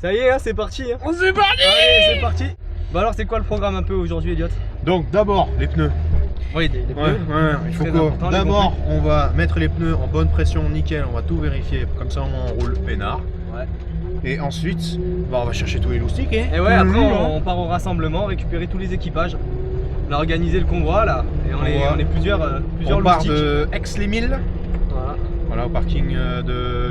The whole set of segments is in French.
Ça y est, hein, c'est parti. Hein. On s'est parti. Allez, c'est parti. Bah alors, c'est quoi le programme un peu aujourd'hui, Elliot? Donc d'abord les pneus. Oui, des pneus. Ouais, il faut que d'abord on va mettre les pneus en bonne pression, nickel, on va tout vérifier, comme ça on roule peinard. Ouais. Et ensuite, bah, on va chercher tous les loustiques. Hein. Et ouais, après on part au rassemblement, récupérer tous les équipages. On a organisé le convoi là, et on est plusieurs on part loustiques. de Aix-les-Milles. Voilà, au parking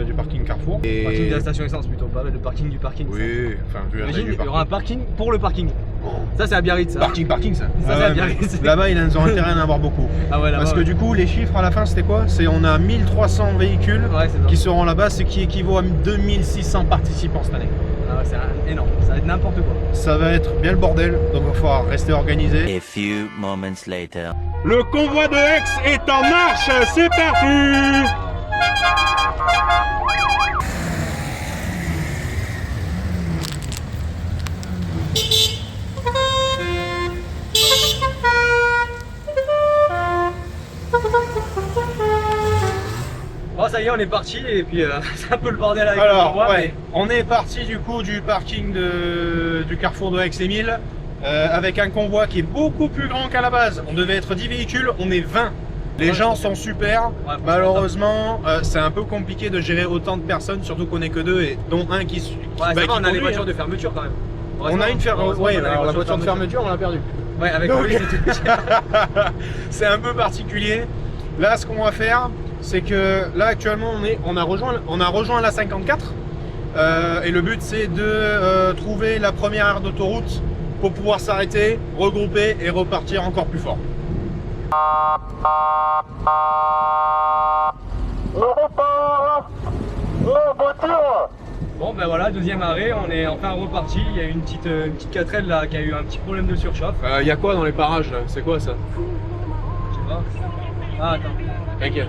du parking Carrefour. Et... parking de la station essence plutôt, pas le parking du parking. Oui, enfin vu la taille du parking. Il y aura un parking pour le parking. Oh. Ça c'est à Biarritz ça. Parking ça. Ça c'est à Biarritz. Là-bas ils ont intérêt à en avoir beaucoup. Ah ouais, parce que du coup les chiffres à la fin c'était quoi? C'est on a 1300 véhicules qui seront là-bas, ce qui équivaut à 2600 participants cette année. Ah ouais, c'est énorme, ça va être n'importe quoi. Ça va être bien le bordel, donc il va falloir rester organisé. A few moments later. Le convoi de Aix est en marche, c'est parti! Bon ça y est, on est parti et puis c'est un peu le bordel avec le convoi, ouais, on est parti du coup du parking du carrefour de Aix-les-Milles avec un convoi qui est beaucoup plus grand qu'à la base. On devait être 10 véhicules, on est 20. Les gens sont super, malheureusement c'est un peu compliqué de gérer autant de personnes, surtout qu'on est que deux et dont un qui on a les voitures de fermeture quand même. On a une la voiture de fermeture on l'a perdue. Ouais, avec lui c'est tout. C'est un peu particulier. Là ce qu'on va faire, c'est que là actuellement on a rejoint la 54 et le but c'est de trouver la première aire d'autoroute pour pouvoir s'arrêter, regrouper et repartir encore plus fort. Bon ben voilà, deuxième arrêt, on est enfin reparti. Il y a une petite 4L là qui a eu un petit problème de surchauffe. Il y a quoi dans les parages là? C'est quoi ça? Je sais pas. Ah attends. T'inquiète.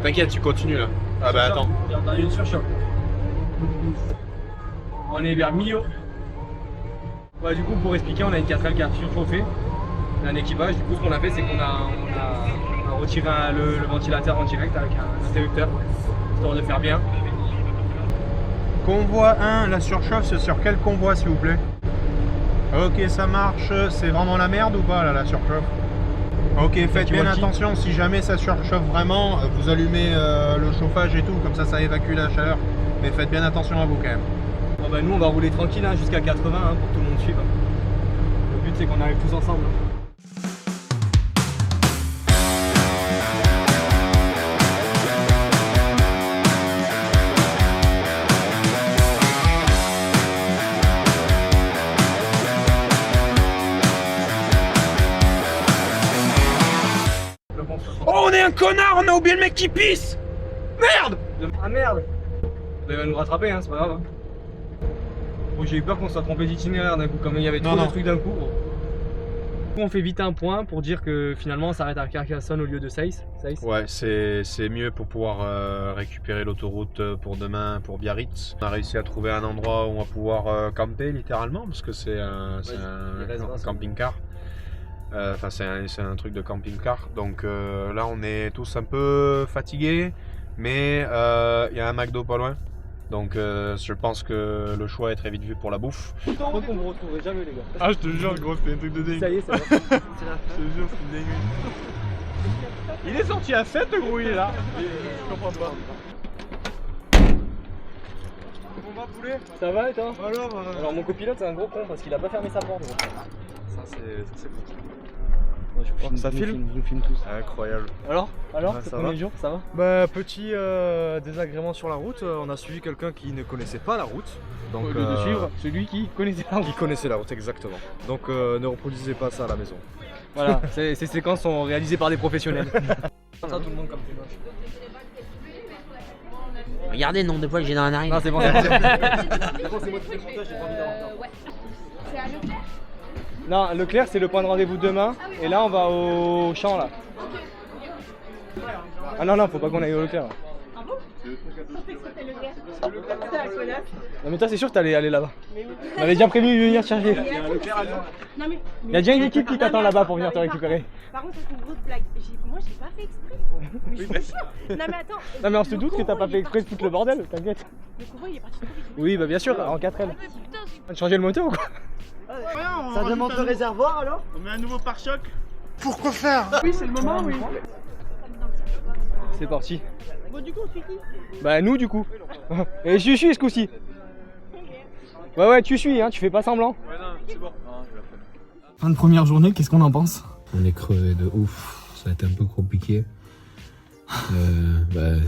T'inquiète, tu continues là. Ah bah attends. J'ai entendu une surchauffe. On est vers Millau. Ouais, du coup pour expliquer, on a une 4L qui a surchauffé. Un équipage, du coup ce qu'on a fait c'est qu'on a retiré le ventilateur en direct avec un interrupteur, histoire de faire bien. Convoi 1, la surchauffe c'est sur quel convoi s'il vous plaît? Ok ça marche, c'est vraiment la merde ou pas là la surchauffe? Ok, faites bien attention, si jamais ça surchauffe vraiment, vous allumez le chauffage et tout, comme ça évacue la chaleur, mais faites bien attention à vous quand même. Bon bah nous on va rouler tranquille hein, jusqu'à 80 hein, pour que tout le monde suive. Le but c'est qu'on arrive tous ensemble. Oh on est un connard, on a oublié le mec qui pisse! Merde! Ah merde! Il va nous rattraper hein, c'est pas grave. Hein. Bon, j'ai eu peur qu'on soit trompé d'itinéraire d'un coup, comme il y avait trop de trucs d'un coup. Bon. On fait vite un point pour dire que finalement on s'arrête à Carcassonne au lieu de Saïs. Ouais, c'est mieux pour pouvoir récupérer l'autoroute pour demain pour Biarritz. On a réussi à trouver un endroit où on va pouvoir camper littéralement parce que c'est un camping-car. Enfin c'est un truc de camping-car. Donc là on est tous un peu fatigués, mais il y a un McDo pas loin. Donc je pense que le choix est très vite vu pour la bouffe. Je crois qu'on vous retrouverait jamais les gars. Ah je te jure gros c'était un truc de dingue. Ça y est, ça va. Je te jure c'est dingue. Il est sorti à 7 gros il est là. Je comprends pas. Bon va poulet. Ça va et toi? Alors mon copilote c'est un gros con parce qu'il a pas fermé sa porte. Ça c'est bon. je vous filme, Ça filme je vous filme tous. Incroyable. Alors Ouais, ce ça premier va. jour, ça va? Bah, petit désagrément sur la route, on a suivi quelqu'un qui ne connaissait pas la route. Donc, Au lieu de suivre celui qui connaissait la route. qui connaissait la route, exactement. Donc ne reproduisez pas ça à la maison. Voilà, ces séquences sont réalisées par des professionnels. Ça, tout le monde comme tu moche. Regardez le nombre de poils que j'ai dans la narine. Non, c'est bon, c'est bon. C'est bon, c'est moi qui fais le montage, j'ai pas envie d'avoir Ouais. C'est à Leclerc. Non, Leclerc, c'est le point de rendez-vous demain. Et là, on va au champ, là. Ah non, non, faut pas qu'on aille au Leclerc. Là. Ah bon? C'était Leclerc. C'était la connasse. Non, mais toi, c'est sûr que t'allais aller là-bas. On avait déjà prévu de venir te chercher. Non mais. Il y a déjà une équipe qui t'attend là-bas pour venir te récupérer. Par contre, c'est une grosse blague. Moi, j'ai pas fait exprès. Mais je suis sûre. Non mais attends. Non, mais on se doute que t'as pas fait exprès de foutre le bordel, t'inquiète. Le convoi, il est parti trop vite. Oui, bah bien sûr, en 4L. Putain, On va te changer le moteur ou quoi? Ça demande le réservoir alors? On met un nouveau pare-choc. Pourquoi faire? Oui, c'est le moment, oui. C'est parti. bon, du coup, on suit qui? Bah nous du coup. Et je suis ce coup-ci. Ouais ouais tu suis hein, tu fais pas semblant. Ouais, non, c'est bon. Fin de première journée, qu'est-ce qu'on en pense? On est crevé de ouf, ça a été un peu compliqué.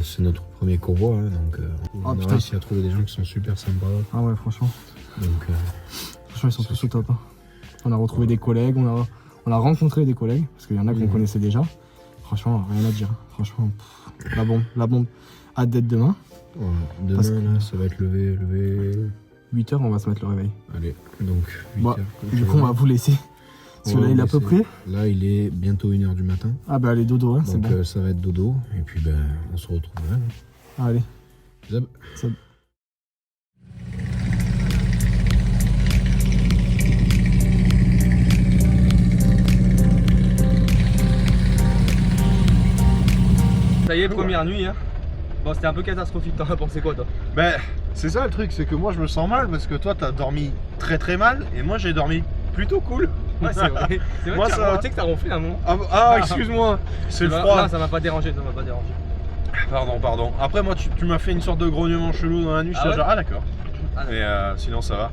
C'est notre premier convoi, hein, donc on a réussi à trouver des gens qui sont super sympas. Ah ouais franchement. Donc, Franchement ils sont tous au top. Hein. On a retrouvé des collègues, on a rencontré des collègues, parce qu'il y en a qu'on connaissait déjà. Franchement rien à dire. Franchement, la bombe. Hâte d'être demain. voilà. Demain, Parce que- là, ça va être levé. 8h on va se mettre le réveil. Allez, donc 8 Bon, heures. du coup on va vous laisser. Parce que là il est à peu près. Là, il est bientôt 1h du matin. Ah bah allez dodo hein, c'est Donc bon. ça va être dodo. Et puis on se retrouve là. Allez. Zab. Ça y est, première nuit hein. Bon c'était un peu catastrophique, t'en as pensé quoi toi? Ben, c'est ça le truc, c'est que moi je me sens mal parce que toi t'as dormi très très mal et moi j'ai dormi plutôt cool. Ouais c'est vrai. C'est vrai Moi, que ça- tu sais que t'as ronflé un moment. Excuse-moi, c'est le Bah, froid. Non ça m'a pas dérangé, ça m'a pas dérangé. Pardon. Après moi tu m'as fait une sorte de grognement chelou dans la nuit, Ah j'étais ouais genre d'accord. Ah, Mais sinon ça va.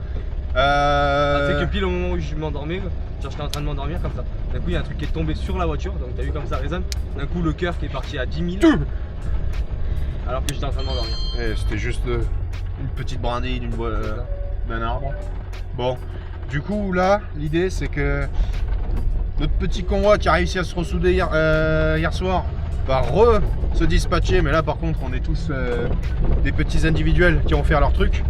Tu sais que pile au moment où je m'endormais, genre j'étais en train de m'endormir comme ça. D'un coup il y a un truc qui est tombé sur la voiture, donc t'as vu comme ça résonne. D'un coup le cœur qui est parti à 10 000. Alors que j'étais en train de m'endormir. C'était juste une petite brindille d'un arbre. Bon, du coup là, l'idée c'est que notre petit convoi qui a réussi à se ressouder hier soir va se dispatcher, mais là par contre on est tous des petits individuels qui vont faire leur truc.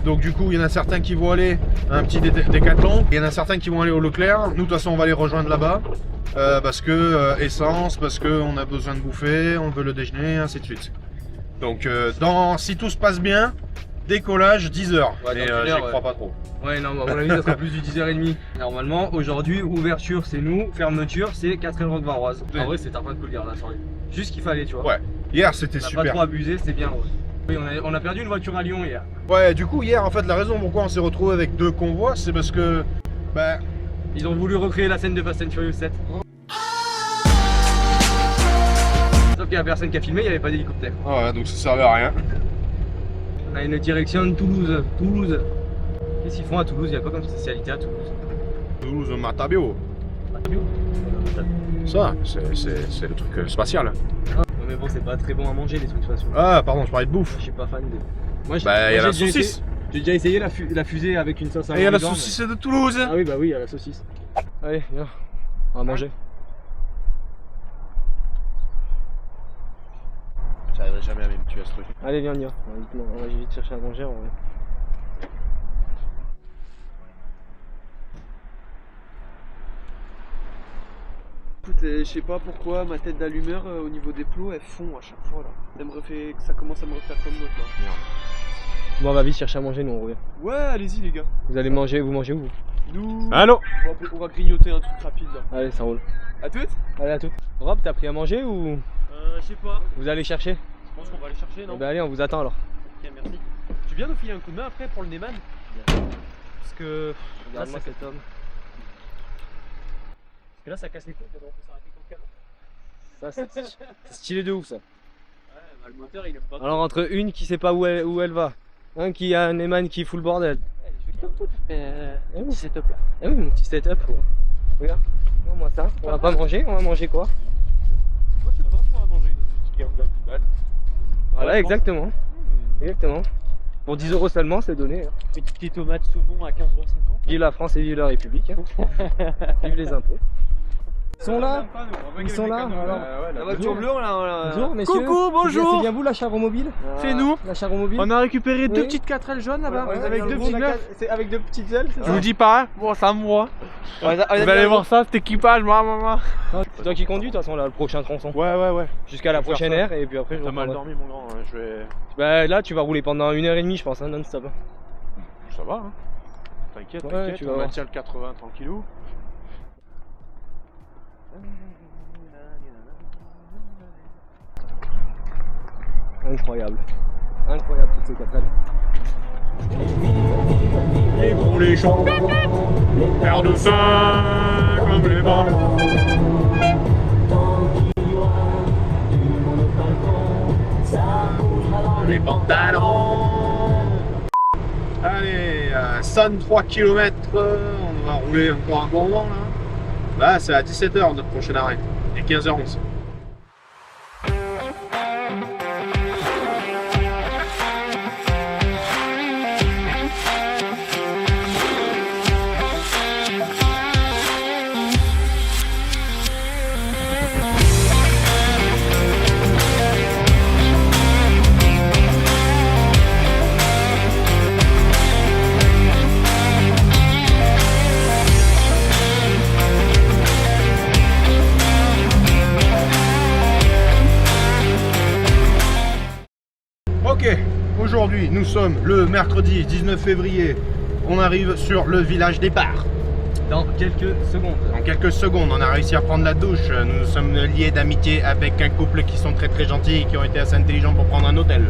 Donc du coup il y en a certains qui vont aller à un petit décathlon, il y en a certains qui vont aller au Leclerc. Nous de toute façon on va les rejoindre là-bas parce que essence, parce qu'on a besoin de bouffer, on veut le déjeuner, ainsi de suite. Donc si tout se passe bien, décollage 10h, Ouais, mais dans une j'y heure, crois ouais. pas trop. Ouais non, à mon avis ça sera plus du 10h30. Normalement aujourd'hui ouverture c'est nous, fermeture c'est 4L Rock Varoise. En vrai c'était en train de cool dire la soirée. Juste qu'il fallait tu vois. Ouais, hier c'était On a pas super. trop abusé, c'était bien. Oui on a perdu une voiture à Lyon hier. Ouais, du coup hier en fait la raison pourquoi on s'est retrouvé avec deux convois, c'est parce que Ils ont voulu recréer la scène de Fast and Furious 7. Sauf qu'il y a personne qui a filmé, il n'y avait pas d'hélicoptère. ouais, donc ça servait à rien. On a une direction de Toulouse. Qu'est-ce qu'ils font à Toulouse? Il y a quoi comme spécialité à Toulouse? Toulouse Matabio. Ça, c'est le truc spatial. Ouais, mais bon, c'est pas très bon à manger les trucs de toute façon. Ah pardon, je parlais de bouffe. Je suis pas fan de. Moi, Il y a la j'ai déjà saucisse. J'ai déjà essayé la fusée avec une sauce à Et il y a la dedans, saucisse de Toulouse. mais- Ah oui, bah oui, il y a la saucisse. Allez, viens. On va manger. J'arriverai jamais à me tuer à ce truc. Allez, viens, on y va. On va vite chercher à manger. Écoute, je sais pas pourquoi ma tête d'allumeur au niveau des plots elle fond à chaque fois là. Ça commence à me refaire comme l'autre là. Bon, on va vite chercher à manger, nous on revient. Ouais, allez-y les gars. Vous allez manger, vous mangez où vous? Nous, Allô. on va grignoter un truc rapide là. Allez, ça roule. À toutes? Allez, à tout. Rob, t'as pris à manger ou Je sais pas. vous allez chercher? Je pense qu'on va aller chercher, non? Eh ben allez, on vous attend alors. Ok, merci. Tu viens nous filer un coup de main après pour le Neyman? Parce que. Regarde-moi cet homme. Parce que là ça casse les couilles, on peut s'arrêter comme calme. Ça, c'est stylé de ouf ça. Ouais, bah, le moteur il aime pas. Alors entre une qui sait pas où elle va, un qui a un Neyman qui fout le bordel. Je vais comme tout, tu fais Eh oui. petit setup là. Eh oui, mon petit setup. Ouais. Regarde. moi ça. On va pas manger, on va manger quoi? Moi, je sais pas ce qu'on va manger. Voilà, exactement. Exactement. Pour 10 € seulement, c'est donné. Hein. Petite tomate saumon à 15,50 €. Vive la France et vive la République. Hein. Vive les impôts. Ils sont là. Ils sont là. Alors, La voiture bleue, on l'a. bonjour messieurs. Coucou, bonjour. C'est bien vous la Charo Mobile? C'est nous. La Charo Mobile. On a récupéré deux Oui. petites 4L jaunes là-bas, Ouais, avec deux petits neufs. C'est avec deux petites ailes, c'est Je vous dis pas, hein. Bon, ça moi. Vous allez voir ça, cet équipage, maman. C'est toi qui conduis de toute façon là, le prochain tronçon. Ouais. Jusqu'à la Je vais prochaine faire ça. aire et puis après je T'as mal reprendrai. dormi, mon grand. Hein. Je vais. Bah là tu vas rouler pendant 1h30 je pense, hein, non-stop. Ça va, hein. T'inquiète, Ouais, t'inquiète, tu vas on voir. maintient le 80 tranquillou. Incroyable. Incroyable toutes ces 4L. Les gros, les champs, père de faim comme les vents. Les pantalons. Allez, 103 km, on va rouler encore un bon moment là. Là, c'est à 17h notre prochain arrêt, et 15h11. Ok, aujourd'hui nous sommes le mercredi 19 février. On arrive sur le village départ. Dans quelques secondes. En quelques secondes, on a réussi à prendre la douche. Nous sommes liés d'amitié avec un couple qui sont très gentils et qui ont été assez intelligents pour prendre un hôtel.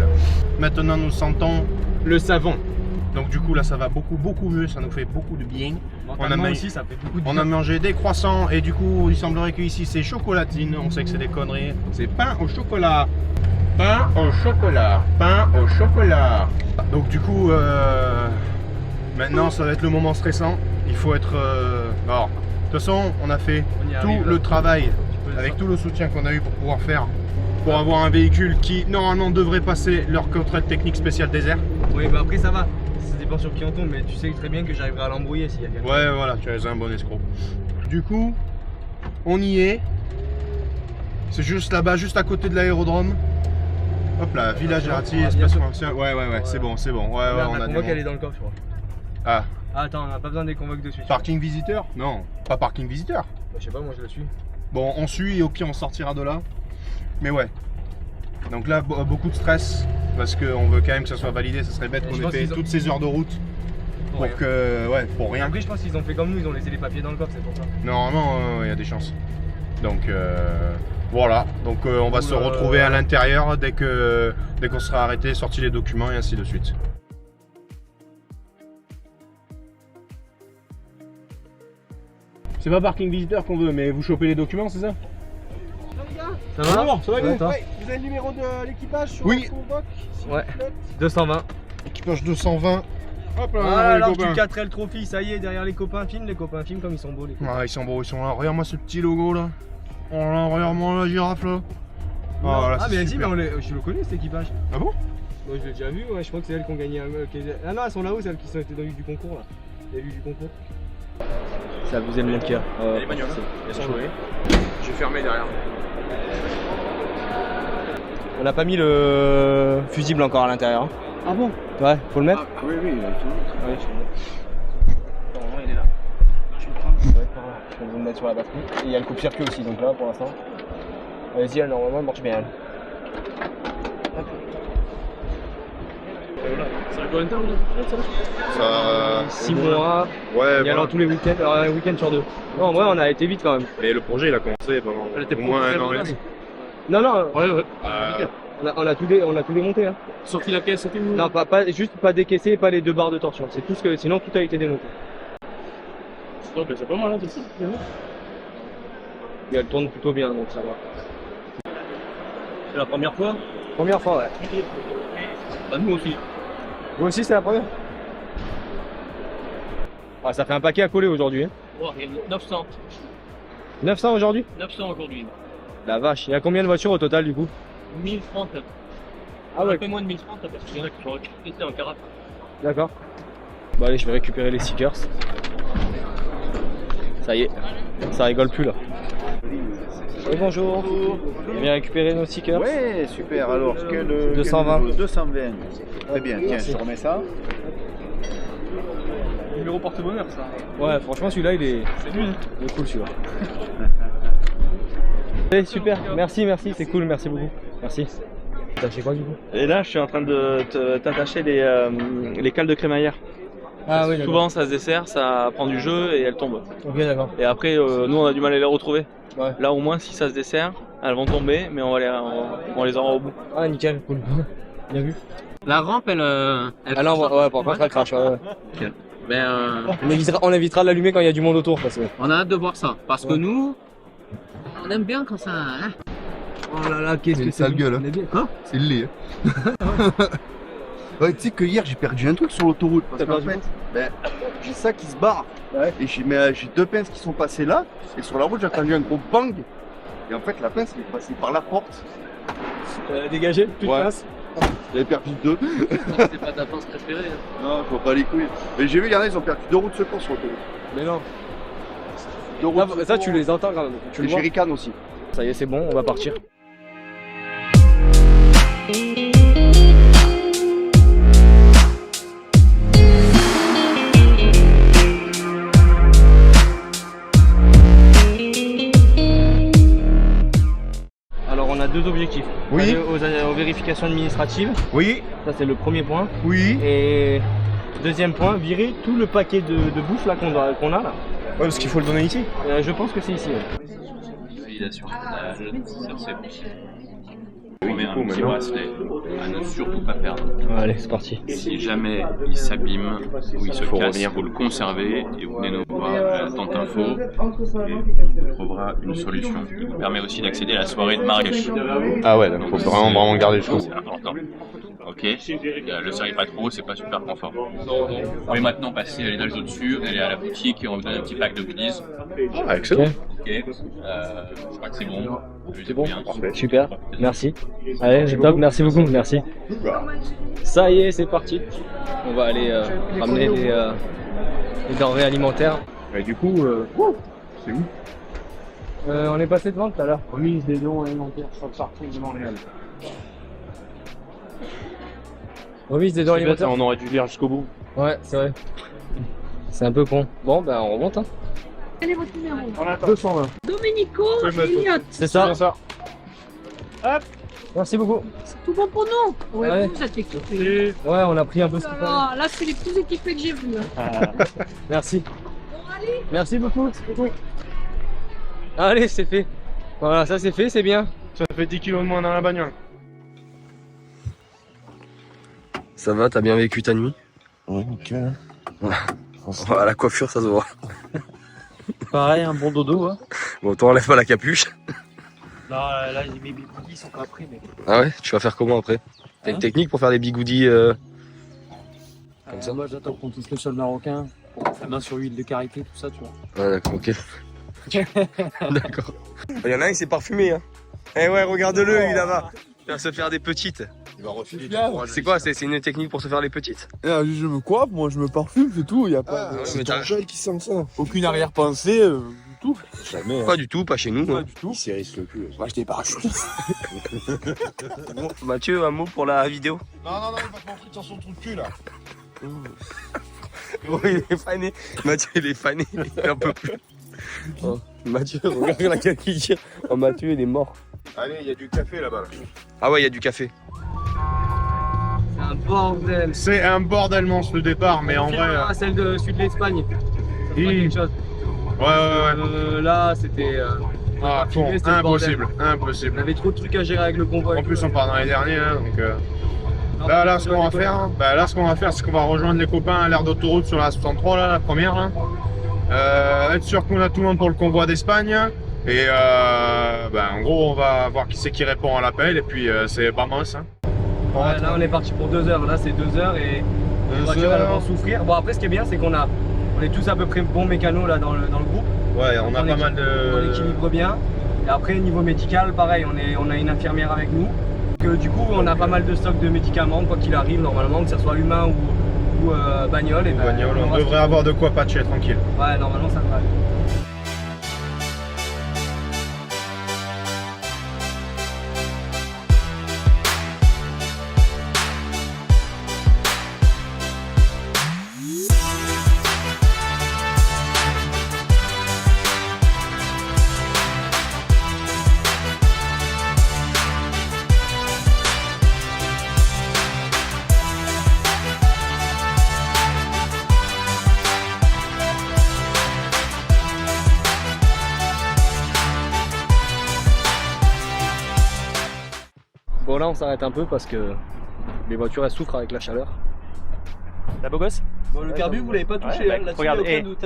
Maintenant nous sentons le savon. Donc du coup là ça va beaucoup mieux, ça nous fait beaucoup de bien. Mentalement aussi ça fait beaucoup de On a mangé des croissants et du coup il semblerait que ici c'est chocolatine. On sait que c'est des conneries. C'est pain au chocolat. Pain au chocolat. Pain au chocolat. Donc du coup maintenant ça va être le moment stressant. Il faut être... Alors, de toute façon on a fait On y tout arrive, le là. travail Tu peux avec le tout le soutien qu'on a eu pour pouvoir faire. Pour avoir un véhicule qui normalement devrait passer leur contrôle technique spécial désert. Oui bah après ça va. Ça dépend sur qui on tombe mais tu sais très bien que j'arriverai à l'embrouiller s'il y a quelqu'un. Ouais voilà, tu es un bon escroc. Du coup, on y est. C'est juste là-bas, juste à côté de l'aérodrome. Hop là, village Errati, espace commercial. Ouais, c'est bon, c'est bon. Ouais, Regarde, on la a convoque des elle est dans le coffre je crois. Ah, Ah attends, on n'a pas besoin des convoques dessus. parking visiteur? Non, pas parking visiteur. Bah, je sais pas, moi je le suis. Bon, on suit et au pire on sortira de là. Mais ouais. Donc là, beaucoup de stress parce qu'on veut quand même que ça soit validé. Ça serait bête Et je qu'on ait pense fait qu'ils ont- toutes ces heures de route pour rien. que, ouais, pour rien. Après je pense qu'ils ont fait comme nous, ils ont laissé les papiers dans le coffre, c'est pour ça. Normalement, il y a des chances. Donc voilà. Donc on va se retrouver à l'intérieur dès qu'on sera arrêté, sorti les documents et ainsi de suite. C'est pas parking visiteur qu'on veut, mais vous chopez les documents, c'est ça? Ça va? Ça va, Ouais, toi Vous avez le numéro de l'équipage sur Oui. la convoque, s'il Ouais. vous plaît 220. Équipage 220. Hop là, Ah les là, du copains. 4L Trophy, ça y est, derrière les copains filment comme ils sont beaux les copains. Ah, ils sont beaux, ils sont là. Regarde-moi ce petit logo là. Oh là, regarde-moi la girafe là. Là, Ah c'est mais si, mais super. je le connais cet équipage. Ah bon? Moi je l'ai déjà vu, ouais, je crois que c'est elles qui ont gagné un... Ah non, elles sont là-haut, celles qui sont dans du concours là. Vous avez vu du concours? Ça vous aime mon cœur. Les bagnoles, elles sont jouées. J'ai fermé derrière. On n'a pas mis le fusible encore à l'intérieur. Hein. Ah bon? Ouais, faut le mettre? Oui, Ouais, je vais le mettre. Normalement il est là. Tu le prends. Ouais, par là. Je vais vous le mettre sur la batterie. Et il y a le coupe-circuit aussi, donc là pour l'instant. Allez-y, elle, normalement elle marche bien. Ça fait combien de temps Ça. 6 mois, Ouais, et alors tous les week-ends, alors un week-end sur deux. Non, en vrai on a été vite quand même. Mais le projet il a commencé pendant au moins un an et demi. Non, non, Ouais. on a tout démonté. Hein. Sorti la caisse, c'était où? Non, juste pas décaissé et pas les deux barres de torsion. C'est tout ce que, sinon tout a été démonté. Donc c'est pas mal, hein, c'est ça. Et elle tourne plutôt bien, donc ça va. C'est la première fois? Première fois, ouais. Bah, nous aussi. Vous aussi, c'est la première? Ah, ça fait un paquet à coller aujourd'hui. Hein. Oh, il y a 900. 900 aujourd'hui? 900 aujourd'hui. La vache, il y a combien de voitures au total du coup? 1030. Ah ouais. Un peu moins de 1030 parce qu'il y en a qui sont récupérés en carafe. D'accord. Bon allez, je vais récupérer les stickers. Ça y est, ça rigole plus là. Oui, bonjour. On vient récupérer nos stickers. Ouais, super. Alors, quel 220. 220. Très bien. Tiens, je te remets ça. Numéro porte-bonheur ça. Ouais, franchement celui-là il est cool celui-là. Allez, super, merci, c'est cool, merci beaucoup. Merci. T'as acheté quoi du coup? Et là, je suis en train de t'attacher les cales de crémaillère. Ah oui, souvent ça se dessert, ça prend du jeu et elles tombent. Ok, d'accord. Et après, nous on a du mal à les retrouver. Ouais. Là au moins, si ça se dessert, elles vont tomber, mais on les aura au bout. Ah nickel, cool. Bien vu. La rampe, elle Ah non, ouais, par contre elle crache. Ouais. Okay. Ben, On évitera de l'allumer quand il y a du monde autour parce que... on a hâte de voir ça. Parce que nous, on aime bien quand ça... Hein. Oh là là, qu'est-ce que c'est sale gueule. Hein? C'est le lait. Ouais, tu sais que hier j'ai perdu un truc sur l'autoroute parce qu'en fait, j'ai ça qui se barre. Ouais. Et j'ai deux pinces qui sont passées là. Et sur la route, j'ai entendu un gros bang. Et en fait, la pince elle est passée par la porte. Dégagé, plus de place. J'avais perdu 2. C'est pas ta pince préférée. Hein. Non, je vois pas les couilles. Mais j'ai vu, il y en a, ils ont perdu 2 roues de secours sur l'autoroute. Mais non. 2 roues de Ça, secours. tu les entends quand même. Tu Et le vois. Jerrycan aussi. Ça y est, c'est bon, on va partir. Alors on a deux objectifs. Oui. Aux vérifications administratives. Oui, Ça c'est le premier point. oui. Et deuxième point, virer tout le paquet de bouffe là qu'on a là. Ouais, parce qu'il faut le donner ici. Je pense que c'est ici. Ouais. Validation. C'est bon. Oui, On met du un coup, petit maintenant- bracelet à ne surtout pas perdre. Allez, c'est parti. Si jamais il s'abîme ou il se Faut casse, revenir. il faut le conserver et vous venez nous voir à la tente info et on trouvera une solution. Il vous permet aussi d'accéder à la soirée de mariage. Ah ouais, donc faut vraiment garder le choix. C'est important. Ok, le serrez pas trop, c'est pas super confort. Vous pouvez maintenant passer à l'étage au-dessus, aller à la boutique et on vous donne un petit pack de goodies. Ah, excellent. Ok, je crois que c'est bon. C'est bon, Bien. super, merci. Allez, c'est top, merci beaucoup, merci. Ça y est, c'est parti. On va aller ramener les denrées alimentaires. Et du coup, c'est où? On est passé devant tout à l'heure. Remise des dons alimentaires sur le parking de Montréal. Remise des dons alimentaires. On aurait dû lire jusqu'au bout. Ouais, c'est vrai. C'est un peu con. Bon, ben on remonte. Hein. Quel est votre numéro? 220. Domenico Elliott. C'est ça. Hop. Merci beaucoup. C'est tout bon pour nous. Ouais, Ouais. vous êtes équipés. Ouais, on a pris un peu ce qu'il fallait. Alors, là, c'est les plus équipés que j'ai vus. Merci. Bon, allez. Merci beaucoup. Allez, c'est fait. Voilà, ça c'est fait, c'est bien. Ça fait 10 kilos de moins dans la bagnole. Ça va, t'as bien vécu ta nuit? Ouais, ok. À la coiffure, ça se voit. Pareil, un bon dodo. Hein. Bon, toi, enlève pas la capuche. Non, là, mes bigoudis sont pas prêts. Mais... Ah ouais? Tu vas faire comment après? T'as une technique pour faire des bigoudis comme ça? Moi, j'attends qu'on touche le sol marocain, pour mettre la main sur l'huile de karité, tout ça, tu vois. Ouais, d'accord, ok. D'accord. Il y en a un qui s'est parfumé, hein. Eh ouais, regarde-le, lui là-bas. Il va se faire des petites. Il va refiler. C'est quoi? C'est une technique pour se faire des petites? Je me coiffe, moi je me parfume, c'est tout. Il y a pas. ouais, mais C'est t'as- ton gel qui sent ça. Aucune arrière-pensée du tout. Jamais. Pas du tout, pas chez nous. Pas Hein. du tout. Il s'érisse le cul. Moi je t'ai pas. Bon, Mathieu, un mot pour la vidéo? Non, il va te montrer dans son trou de cul là. Oh, il est fané. Mathieu, il est fané. Il en peut plus. Oh, Mathieu, regarde laquelle qui tire. Oh, Mathieu, il est mort. Allez, il y a du café là-bas. Ah ouais, il y a du café. C'est un bordel. C'est un bordel monstre le départ, mais en vrai. Celle de sud de l'Espagne. Ça Oui. fera quelque chose. Ouais. Là, c'était. Ah, filmer, bon, c'était le impossible, On impossible. avait trop de trucs à gérer avec le convoi. En plus, on part dans les derniers, hein, donc. Là, ce qu'on va faire, c'est qu'on va rejoindre les copains à l'aire d'autoroute sur la 63, là, la première. Là. Être sûr qu'on a tout le monde pour le convoi d'Espagne. Et en gros, on va voir qui c'est qui répond à l'appel. Et puis, c'est Bamos. Hein. Ouais, là, on est parti pour 2 heures. Là, c'est 2 heures et les 2 voitures elles heures. vont souffrir. Bon, après, ce qui est bien, c'est qu'on a On est tous à peu près bons mécanos là dans le groupe. Ouais, on a pas mal On de. équilibre bien. Et après, niveau médical, pareil, on a une infirmière avec nous. Donc, du coup, on a pas mal de stocks de médicaments, quoi qu'il arrive, normalement, que ce soit humain ou bagnole. Et Bagnole, on devrait avoir de quoi patcher tranquille. Ouais, normalement, ça devrait aller. Bon là on s'arrête un peu parce que les voitures elles souffrent avec la chaleur. T'as beau gosse? Bon, le carbu, vous l'avez pas touché, hein, là-dessus, regarde, il y a aucun doute.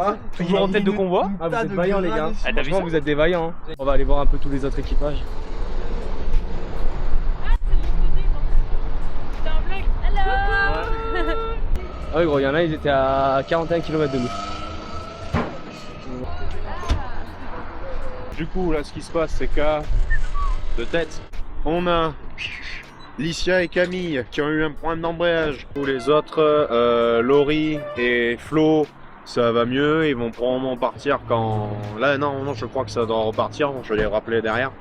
Hein. Toujours en tête de convoi. Ah, vous êtes vaillants les gars. Ah, t'as vu Franchement ça? vous êtes des vaillants. Hein. On va aller voir un peu tous les autres équipages. C'est un vlog. Hello. Ah oui gros, il y en a, ils étaient à 41 km de nous. Du coup, là, ce qui se passe, c'est qu'à de tête, on a Licia et Camille qui ont eu un problème d'embrayage. Pour les autres, Laurie et Flo, ça va mieux. Ils vont probablement partir quand. Là, non, je crois que ça doit repartir. Je vais les rappeler derrière.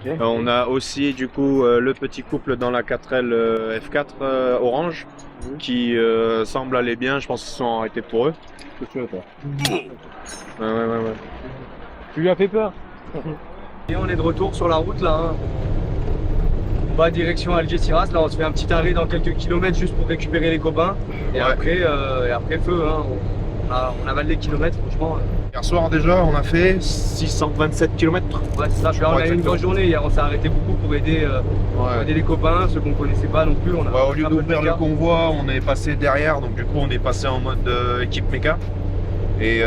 Okay. On a aussi, du coup, le petit couple dans la 4L F4 orange qui semble aller bien. Je pense qu'ils sont arrêtés pour eux. Qu'est-ce que tu veux, toi? Ouais. Tu lui as fait peur. Et on est de retour sur la route là. Hein. On va direction Algeciras. Là on se fait un petit arrêt dans quelques kilomètres juste pour récupérer les copains. Et après feu. Hein. On avale des kilomètres franchement. Hier soir déjà on a fait 627 km. Ouais c'est ça, on a eu une grosse journée. Hier on s'est arrêté beaucoup pour aider les copains, ceux qu'on connaissait pas non plus. Au lieu d'ouvrir le convoi, on est passé derrière, donc du coup on est passé en mode équipe méca. Et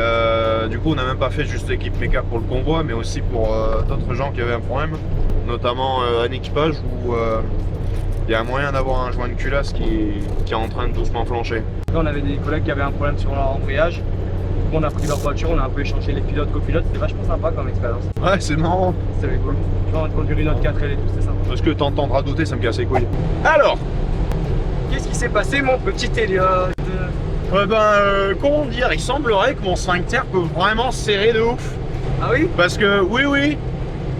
du coup on n'a même pas fait juste équipe méca pour le convoi, mais aussi pour d'autres gens qui avaient un problème, notamment un équipage où il y a moyen d'avoir un joint de culasse qui est en train de doucement flancher. Là, on avait des collègues qui avaient un problème sur leur embrayage. On a pris leur voiture, on a un peu échangé les pilotes, copilotes, c'était vachement sympa comme expérience. Ouais, c'est marrant. C'était cool. Tu vois, on a conduit une autre 4L et tout, c'était sympa. Parce que t'entendras douter, ça me casse les couilles. Alors, qu'est-ce qui s'est passé, mon petit Elliot? Comment dire, il semblerait que mon sphincter peut vraiment serrer de ouf. Ah oui? Parce que, oui.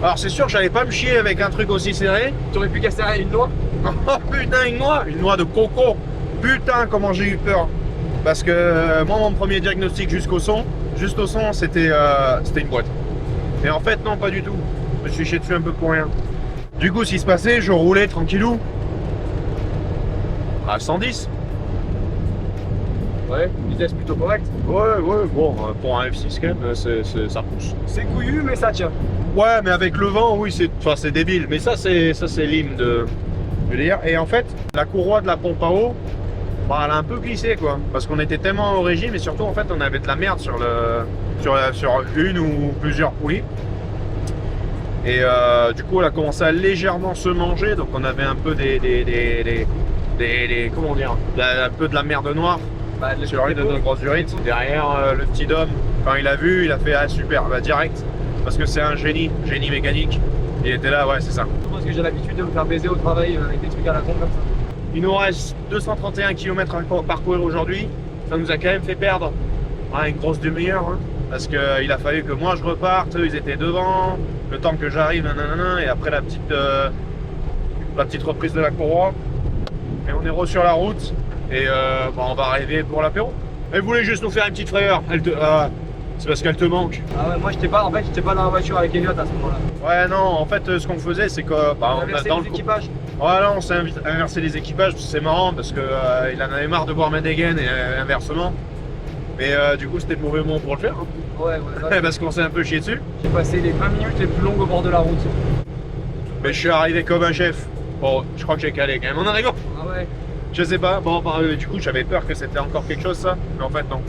Alors c'est sûr que j'allais pas me chier avec un truc aussi serré. Tu aurais pu casser une noix? Oh putain, une noix de coco. Putain, comment j'ai eu peur. Parce que moi, mon premier diagnostic juste au son, c'était une boîte. Et en fait, non, pas du tout. Je me suis chié dessus un peu pour rien. Du coup, ce qui se passait, je roulais tranquillou à 110. Ouais, une vitesse plutôt correcte. Ouais, bon, pour un F6 quand même, ça pousse. C'est couillu, mais ça tient. Ouais, mais avec le vent, oui, c'est débile. Mais ça, c'est l'hymne de délire. Et en fait, la courroie de la pompe à eau, bah, elle a un peu glissé, quoi. Parce qu'on était tellement au régime, et surtout, en fait, on avait de la merde sur une ou plusieurs poulies. Et du coup, elle a commencé à légèrement se manger. Donc, on avait un peu comment dire, un peu de la merde noire. Bah, sur de nos grosses urites. Derrière, le petit Dom, quand il a vu, il a fait ah super, bah direct. Parce que c'est un génie mécanique. Il était là, ouais, c'est ça. Parce que j'ai l'habitude de me faire baiser au travail avec des trucs à la con comme ça. Il nous reste 231 km à parcourir aujourd'hui. Ça nous a quand même fait perdre une grosse demi-heure. Hein, parce qu'il a fallu que moi je reparte, eux ils étaient devant, le temps que j'arrive, nanana, et après la petite reprise de la courroie. Et on est sur la route. Et on va arriver pour l'apéro. Elle voulait juste nous faire une petite frayeur. C'est parce qu'elle te manque. Ah ouais, moi j'étais pas dans la voiture avec Elliot à ce moment-là. Ouais, non, en fait, ce qu'on faisait, c'est que on a inversé les équipages. Voilà, on s'est inversé les équipages. C'est marrant parce que il en avait marre de boire ma dégaine et inversement. Mais du coup, c'était le mauvais moment pour le faire. Hein. Ouais. Parce qu'on s'est un peu chié dessus. J'ai passé les 20 minutes les plus longues au bord de la route. Mais je suis arrivé comme un chef. Bon, je crois que j'ai calé quand même en arrivant. Ah ouais. Je sais pas, bon, du coup j'avais peur que c'était encore quelque chose ça, mais en fait non.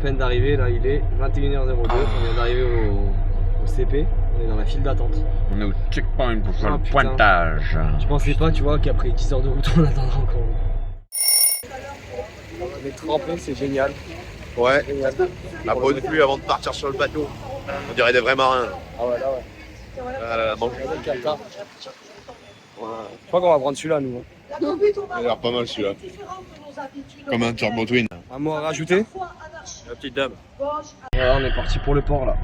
peine d'arriver, là il est 21h02, on vient d'arriver au CP, on est dans la file d'attente. On est au checkpoint pour faire le putain. pointage. Je pensais pas, tu vois, qu'après 10 heures de route, on attendra encore. On est trempé, c'est génial. Ouais, Génial. la bonne pluie avant de partir sur le bateau. On dirait des vrais marins. Ah ouais, là ouais. Ah là là, bon. Je crois qu'on va prendre celui-là, nous. Il a l'air pas mal celui-là. Comme un Turbo Twin. Un mot à rajouter? La petite dame. Voilà, on est parti pour le port là.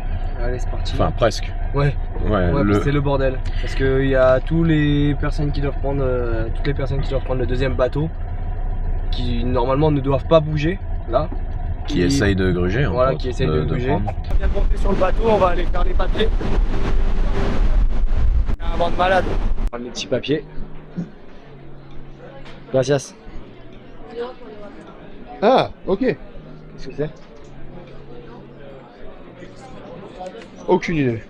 Allez, c'est parti. Enfin, presque. Ouais. Ouais, Ouais, c'est le bordel. Parce qu'il y a toutes les personnes qui doivent prendre le deuxième bateau qui normalement ne doivent pas bouger là. Qui essaye de gruger. Voilà, qui essaye de gruger. prendre. On vient de monter sur le bateau, on va aller faire les papiers. Il y a un vent de malade. On va prendre les petits papiers. Gracias. Ah, ok. Qu'est-ce que c'est? Aucune idée.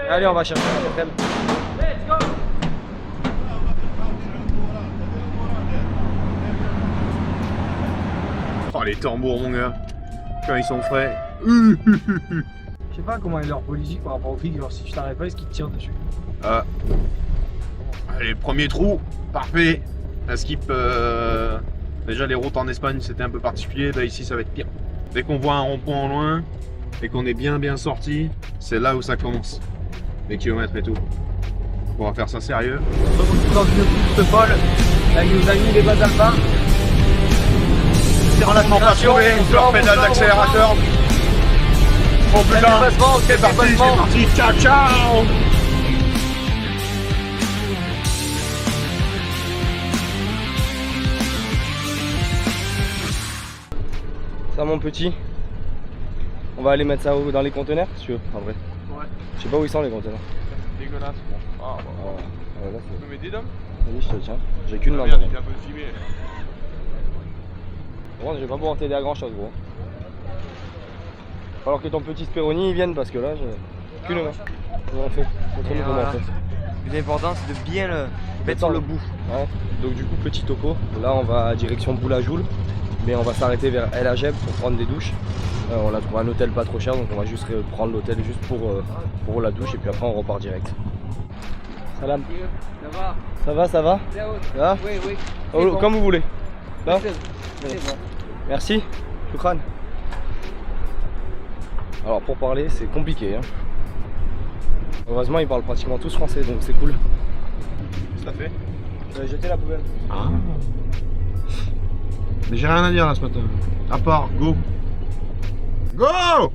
Allez, on va chercher un totem. Oh, les tambours, mon gars. Quand ils sont frais. Je sais pas comment est leur politique par rapport aux filles, genre si tu t'arrêtes pas, est-ce qu'ils te tirent dessus? Ah. Allez, premier trou. Parfait. Un skip. Déjà, les routes en Espagne, c'était un peu particulier. Là, ici, ça va être pire. Dès qu'on voit un rond-point au loin et qu'on est bien sorti, c'est là où ça commence. Les kilomètres et tout. On va faire ça sérieux. Dans une piste folle, avec nos amis les bas alpins. C'est relativement pas trouvé, leur pédale d'accélérateur. Oh putain, c'est parti, ciao ciao. Ça mon petit, on va aller mettre ça dans les conteneurs si tu veux, en vrai. Ouais. Je sais pas où ils sont les conteneurs. Dégueulasse. Ah, Ouais, là, tu peux m'aider, Dom? vas-y, je te tiens. J'ai qu'une main. Merde, il est un peu filmé. Bon, je vais pas pouvoir t'aider à grand chose, gros. Alors que ton petit Speroni il vienne parce que là, j'ai qu'une main. Comment on fait? Montre-nous comment on fait. Le plus important, c'est de bien le mettre sur le bout. Ouais. Donc du coup, petit topo. Là, on va direction Boulajoul, mais on va s'arrêter vers El Ajeb pour prendre des douches. On a trouvé un hôtel pas trop cher, donc on va juste prendre l'hôtel juste pour la douche et puis après on repart direct. Salam. Ça va? Ça va, ça va? Là? Oui, oui. Oh, bon. comme vous voulez. Là? C'est bon. Merci. Shukran. Alors pour parler, c'est compliqué. Hein. Heureusement, ils parlent pratiquement tous français, donc c'est cool. Ça fait. J'avais jeté la poubelle. Ah. Mais j'ai rien à dire là ce matin. À part go. Go!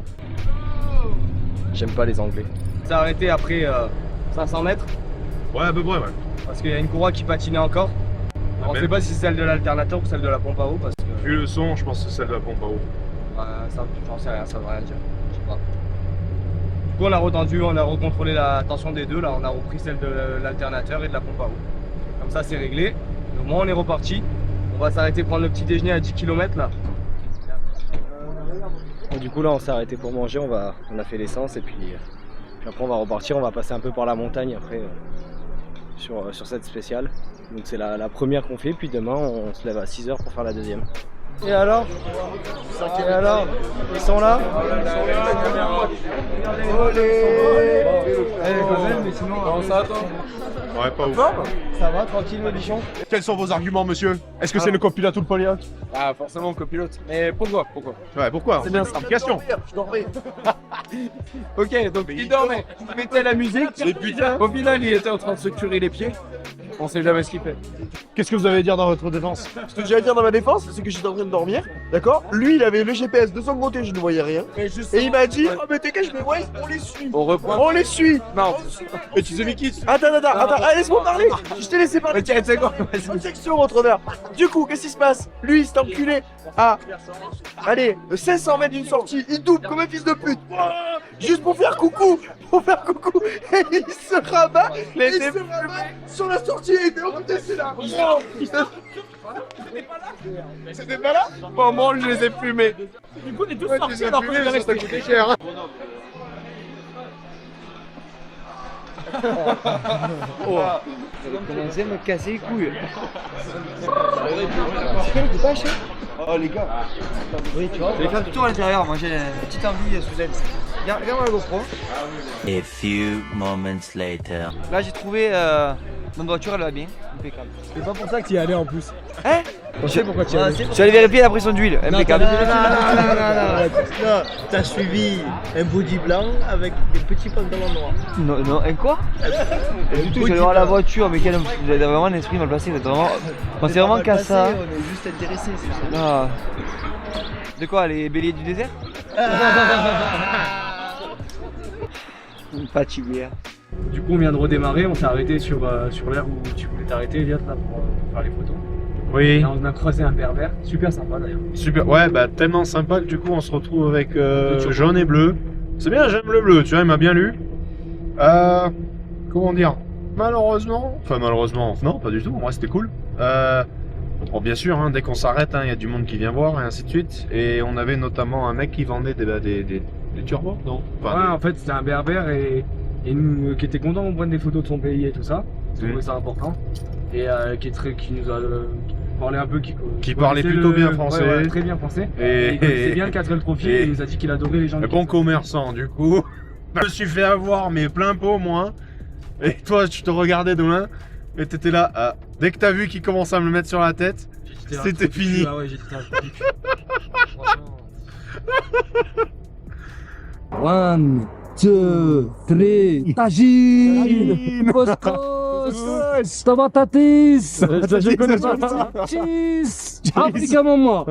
J'aime pas les Anglais. On s'est arrêté après 500 mètres. Ouais, à peu près, ouais. Parce qu'il y a une courroie qui patinait encore. Alors, on ne sait pas si c'est celle de l'alternateur ou celle de la pompe à eau. Parce que... Vu le son, je pense que c'est celle de la pompe à eau. Ça, j'en sais rien, ça veut rien dire. Je sais pas. Du coup, on a retendu, on a recontrôlé la tension des deux. Là, on a repris celle de l'alternateur et de la pompe à eau. Comme ça, c'est réglé. Au moins, on est reparti. On va s'arrêter prendre le petit déjeuner à 10 km là. Et du coup, là, on s'est arrêté pour manger. On a fait l'essence et puis après, on va repartir. On va passer un peu par la montagne après sur cette spéciale. Donc, c'est la première qu'on fait. Puis demain, on se lève à 6 h pour faire la deuxième. Et alors? Ils sont là? Mais sinon, comment ça attend? Ouais, pas ouf. Ça va, tranquille, mes bichons? Quels sont vos arguments, monsieur? Est-ce que c'est le copilote ou le polylote? Ah, forcément, copilote. Mais pourquoi? Ouais, pourquoi? C'est bien ça. Question. Je dormais. Ok, donc il dormait. Il mettait la musique. Mais putain. Au final, il était en train de se curer les pieds. On sait jamais ce qu'il fait. Qu'est-ce que vous avez à dire dans votre défense? Ce que j'ai à dire dans ma défense, c'est que j'étais en train de dormir, d'accord? Lui, il avait le GPS de son côté, je ne voyais rien. Et il m'a dit, oh mais t'es je me ouais, on les suit. On les suit. Non. Mais tu sais mais qui? Attends, laisse-moi parler. Je t'ai laissé parler. Ok, c'est quoi? Objection, votre honneur. Du coup, qu'est-ce qui se passe? Lui, il s'est enculé à, allez, 500 mètres d'une sortie. Il double comme un fils de pute. Juste pour faire coucou. Et il se rabat. Sur la sortie. Il était en train de descendre là. C'était pas là? Bon, moi, je les ai fumés. Du coup, on est tous sortis alors qu'on est resté. coûté cher. Vous commencez à me casser les couilles. C'est pas cher. Oh les gars. Oui, tu vois. Je vais faire un tour à l'intérieur. Moi j'ai une petite envie sous elle. Regarde la GoPro. A few moments later. Là j'ai trouvé notre voiture, elle va bien. Impeccable. C'est pas pour ça que tu y allais en plus. Hein? Je sais pourquoi tu y allais. Je suis allé vérifier la pression d'huile. Impeccable. Non, t'as suivi un body blanc avec des petits pantalons noirs. Non, non, un quoi? Du tout, j'allais voir la voiture, mais vous avez vraiment un esprit mal placé, vous êtes vraiment. Pensez vraiment qu'à ça. On est juste intéressés, c'est ça. Ah. De quoi, les béliers du désert? Pas chibière. Du coup, on vient de redémarrer, on s'est arrêté sur l'air où tu voulais t'arrêter, Elliot, là, pour faire les photos. Oui. Et on a croisé un berbère, super sympa d'ailleurs. Super, ouais, bah tellement sympa que du coup on se retrouve avec jaune et bleu. C'est bien, j'aime le bleu, tu vois, il m'a bien lu. Comment dire? Malheureusement, non, pas du tout, moi c'était cool. Bon, bien sûr, hein, dès qu'on s'arrête, il y a du monde qui vient voir et ainsi de suite. Et on avait notamment un mec qui vendait des turbos, non? Enfin, Ouais, en fait, c'était un berbère et nous, qui était content qu'on prenne des photos de son pays et tout ça. Je trouvais ça important. Et qui nous a parlé un peu. Qui parlait plutôt bien français. Ouais, très bien français. Et il connaissait bien le 4L Trophy et il nous a dit qu'il adorait les gens. Bon commerçant, du coup. Je me suis fait avoir, mais plein pot, moi. Et toi, tu te regardais de loin. Et t'étais là. Dès que t'as vu qu'il commençait à me le mettre sur la tête, c'était fini. Ah ouais, j'ai dit One, two, three, tagine, couscous, tomatatis, je connais pas, cheese, Africa maman.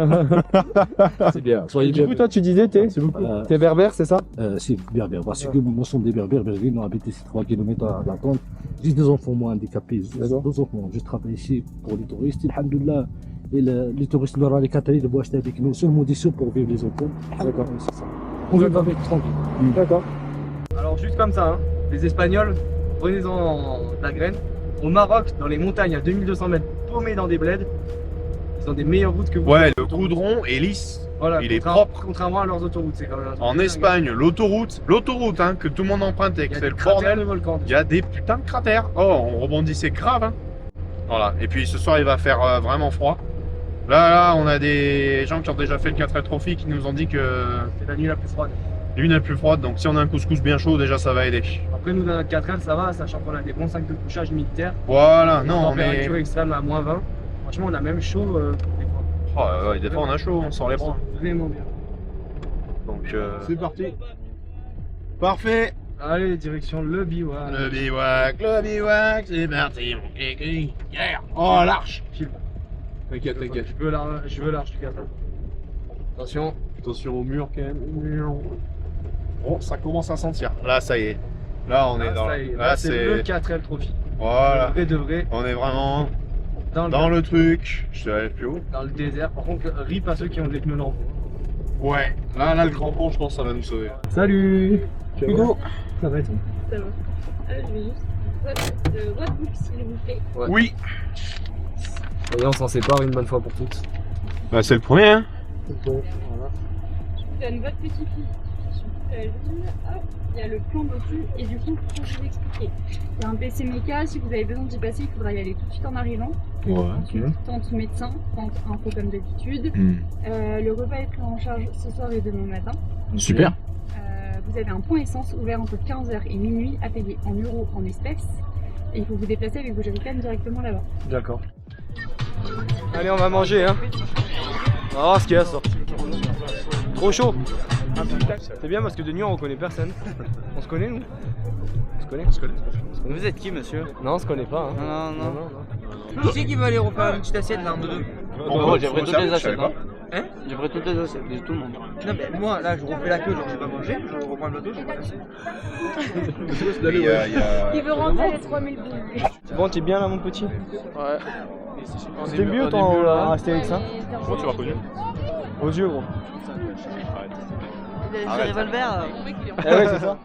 C'est bien, soyez bien. Du coup, toi, tu disais, t'es berbère, c'est ça? C'est berbère, parce que moi, sont des berbères, nous habitons ici 3 km à la tente. J'ai des enfants, moi, handicapés, deux enfants. Je travaille ici pour les touristes, alhamdoulilah. Et les touristes nous les Qataris de acheter avec nous, seule condition pour vivre les enfants. D'accord, c'est ça. On vit avec tranquille. D'accord. Alors juste comme ça, hein, les Espagnols, prenez-en de la graine. Au Maroc, dans les montagnes à 2200 mètres, paumés dans des bleds, ils ont des meilleures routes que vous. Ouais, le goudron est lisse. Voilà, il est propre. Contrairement à leurs autoroutes, c'est quand même. En Espagne, l'autoroute hein, que tout le monde emprunte et que c'est le bordel. Il y a des putains de cratères. Oh, on rebondissait grave. Hein. Voilà. Et puis ce soir, il va faire vraiment froid. Là, on a des gens qui ont déjà fait le 4L Trophy qui nous ont dit que c'est la nuit la plus froide. L'une la plus froide, donc si on a un couscous bien chaud, déjà ça va aider. Après, nous, dans notre 4L, ça va, sachant qu'on a des bons sacs de couchage militaires. Voilà, non, mais. Température extrême à moins 20. Franchement, on a même chaud des fois. Oh, ouais, des fois, on a chaud, on sort les bras. Vraiment bien. Donc, c'est parti. Parfait. Allez, direction le bivouac. Le bivouac, c'est parti, mon kiki. Yeah. Oh, l'arche. T'inquiète. Je veux l'arche du 4L. Attention. Attention au mur quand même. Bon, ça commence à sentir. Là, ça y est. Là, on est dans. Là, c'est le 4L Trophy. Voilà. Vrai de vrai. On est vraiment dans le truc. Je te laisse plus haut. Dans le désert. Par contre, rip à ceux qui ont des pneus lents. Ouais. Là, le crampon, je pense, ça va nous sauver. Salut. Hugo. Ça va et toi? Ça va. Je vais juste Roadbook, s'il vous plaît. Ouais. Oui. Et on s'en sépare une bonne fois pour toutes. Bah, c'est le premier, hein. Voilà. Je donne votre petit fiche sur la ligne. Hop, il y a le plan dessus et du coup, pour vous expliquer. Il y a un PC méca, si vous avez besoin d'y passer, il faudra y aller tout de suite en arrivant. Ouais. Ensuite, tente médecin, tente info comme d'habitude. Le repas est pris en charge ce soir et demain matin. Super. Vous avez un point essence ouvert entre 15h et minuit à payer en euros, en espèces. Et il faut vous déplacer avec vos jerrycans directement là-bas. D'accord. Allez, on va manger, hein. On va voir ce qu'il y a, ça. Trop chaud. C'est bien parce que de nuit on reconnaît personne. On se connaît, nous? On se connaît. Vous êtes qui, monsieur? Non, on se connaît pas. Hein. Non. Qui c'est qui va aller refaire une petite assiette là, de deux? Moi, j'ai pris toutes les assiettes. Hein? J'ai pris toutes les assiettes, tout le monde. Non, mais moi, là, je refais la queue, genre, j'ai pas mangé, je reprends le plateau, je reprends l'assiette. Il veut rentrer les 3000 boules. C'est bon, t'es bien là, mon petit? Ouais. C'était mieux ton Astérix, hein? Comment tu l'as reconnu? Aux yeux, gros. Il a des revolvers. Eh ouais, c'est ça.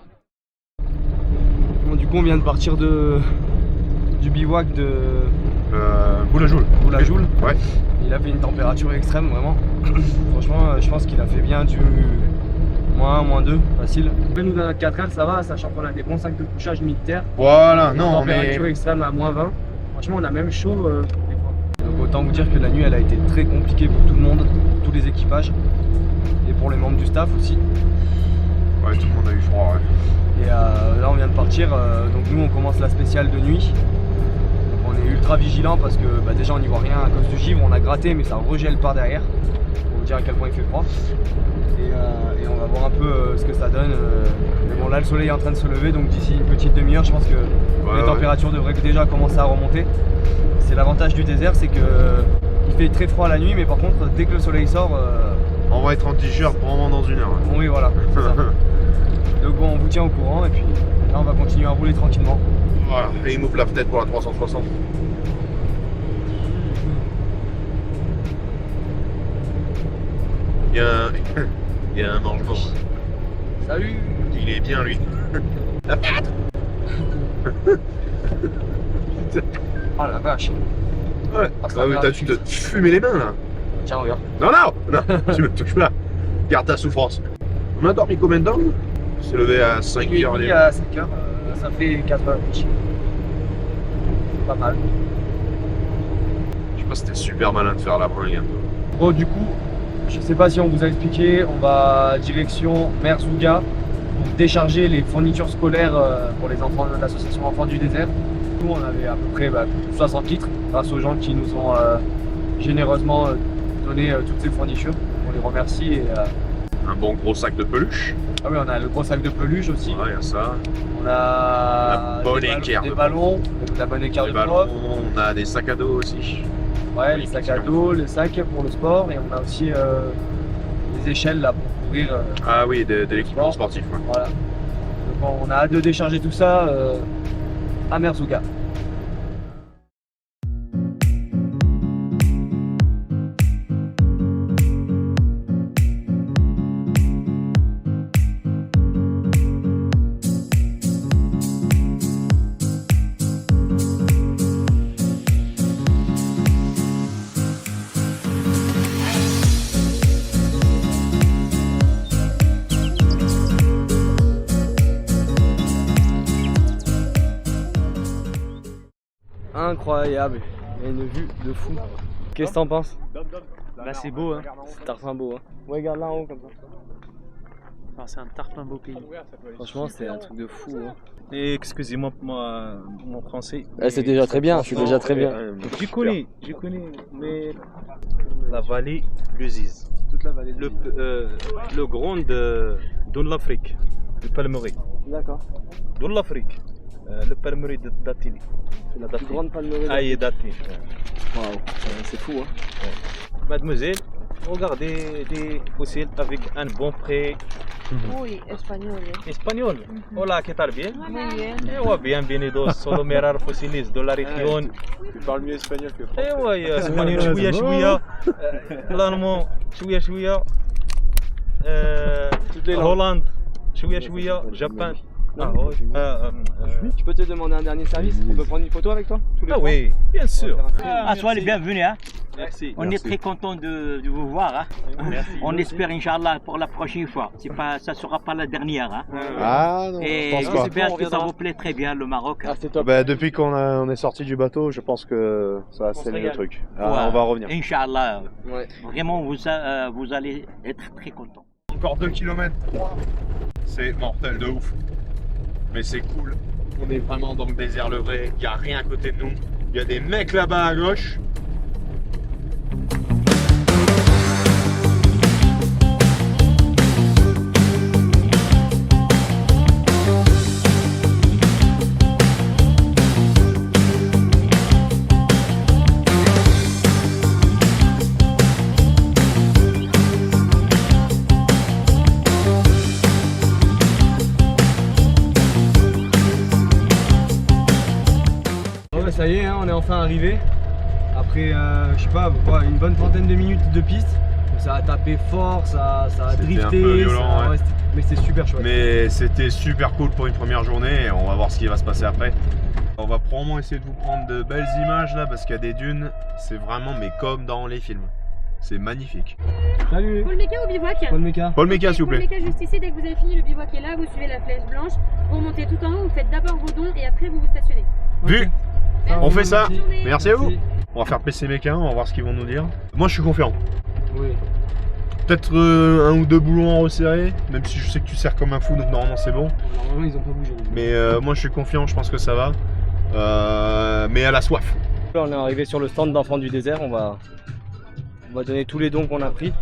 Bon, du coup, on vient de partir du bivouac de Boulajoul. Ouais. Il a fait une température extrême, vraiment. Franchement, je pense qu'il a fait bien du moins 2, facile. Après, nous, dans notre 4L, ça va, sachant qu'on a des bons sacs de couchage militaires. Voilà, non, température extrême à moins 20. Franchement, on a même chaud des fois. Donc, autant vous dire que la nuit, elle a été très compliquée pour tout le monde. tous les équipages et pour les membres du staff aussi. Ouais, tout le monde a eu froid, ouais. Et là on vient de partir, donc nous on commence la spéciale de nuit. Donc on est ultra vigilant parce que déjà on n'y voit rien à cause du givre, on a gratté mais ça regèle par derrière. Pour vous dire à quel point il fait froid. Et on va voir un peu ce que ça donne. Mais bon là le soleil est en train de se lever, donc d'ici une petite demi-heure je pense que les températures devraient déjà commencer à remonter. C'est l'avantage du désert, c'est que il fait très froid la nuit, mais par contre dès que le soleil sort... on va être en t-shirt probablement dans une heure. Ouais. Oui voilà, c'est ça. Donc bon, on vous tient au courant et puis là on va continuer à rouler tranquillement. Voilà, et il m'ouvre la fenêtre pour la 360. Il y a un mangement. Salut. Il est bien lui. La fenêtre. Oh la vache. Ouais. Ah oui, tu te fumé les mains là. Tiens, regarde. Non, tu me touches pas. Garde ta souffrance. On a dormi combien de temps? On s'est levé à 5h. À 5h, ça fait 4h. C'est pas mal. Je sais pas si c'était super malin de faire la bringue. Bon, du coup, je sais pas si on vous a expliqué, on va direction Merzouga pour décharger les fournitures scolaires pour les enfants de l'association Enfants du Désert. Nous, on avait à peu près 60 litres grâce aux gens qui nous ont généreusement donné toutes ces fournitures. On les remercie. Et, un bon gros sac de peluche. Ah oui, on a le gros sac de peluche aussi. Ouais, il y a ça. On a des ballons, la bonne écart de prof. On a des sacs à dos aussi. Ouais, les sacs à dos, les sacs pour le sport, et on a aussi les échelles là pour couvrir. Ah oui, de l'équipement sportif. Ouais. Voilà. Donc on a hâte de décharger tout ça à Merzouga. Incroyable, il y a une vue de fou. Qu'est-ce que t'en penses? Là c'est beau, hein. C'est tarpin beau, hein. Ouais, regarde là en haut comme ça. Ah, c'est un tarpin beau pays. Franchement, c'est un truc de fou. Hein. Et excusez-moi mon français. C'est déjà très bien, c'est déjà très bien. Je connais, mais la vallée Luziz. Toute la vallée. Le grand dans l'Afrique, le palmeraie. D'accord. Dans l'Afrique, le palmeraie d'Atili. C'est la plus grande palmeraie. Ah, il est daté. Waouh, c'est fou, hein. Ouais. Mademoiselle, regardez des fossiles avec un bon prix. Oui, espagnol. Espagnol. Hola, ¿qué tal? Bien. Muy bien. Ouais, bienvenidos. Solo mirar fossiles de la région. Tu parles mieux espagnol que français. Ouais, espagnol شوية. L'allemand شوية. Hollande شوية. Japon. Tu peux te demander un dernier service? On peut prendre une photo avec toi? Ah oui, bien sûr. Soyez les bienvenus. Hein. Merci. On est très content de vous voir. Hein. Merci. On espère, Inch'Allah, pour la prochaine fois. Ça ne sera pas la dernière. Hein. Ah non, et je pense pas. j'espère que ça vous plaît très bien, le Maroc. Ah, c'est top. Bah, depuis qu'on est sorti du bateau, je pense que ça a scellé le truc. Ah, ouais. On va revenir. Inch'Allah. Ouais. Vraiment, vous allez être très content. Encore 2 km. C'est mortel de ouf. Mais c'est cool. On est vraiment dans le désert le vrai. Il n'y a rien à côté de nous. Il y a des mecs là-bas à gauche. Ça y est, hein, on est enfin arrivé. Après, je sais pas, une bonne trentaine de minutes de piste. Ça a tapé fort, ça a drifté. Un peu violent, ouais. Mais c'était super chouette. Mais c'était super cool pour une première journée et on va voir ce qui va se passer après. On va probablement essayer de vous prendre de belles images là parce qu'il y a des dunes. C'est vraiment mais comme dans les films. C'est magnifique. Salut. Paul Meka au bivouac. Paul Meka. Paul Meka, s'il vous plaît. Paul Meka juste ici, dès que vous avez fini, le bivouac est là, vous suivez la flèche blanche, vous remontez tout en haut, vous faites d'abord vos dons et après vous vous stationnez. Vu. On fait ça. Bonne journée. Merci à vous. On va faire PC Meka, on va voir ce qu'ils vont nous dire. Moi je suis confiant. Oui. Peut-être un ou deux boulons en resserré, même si je sais que tu serres comme un fou, donc normalement c'est bon. Normalement ils ont pas bougé. Mais moi je suis confiant, je pense que ça va. Mais elle a soif. Là, on est arrivé sur le stand d'Enfants du désert, on va donner tous les dons qu'on a pris,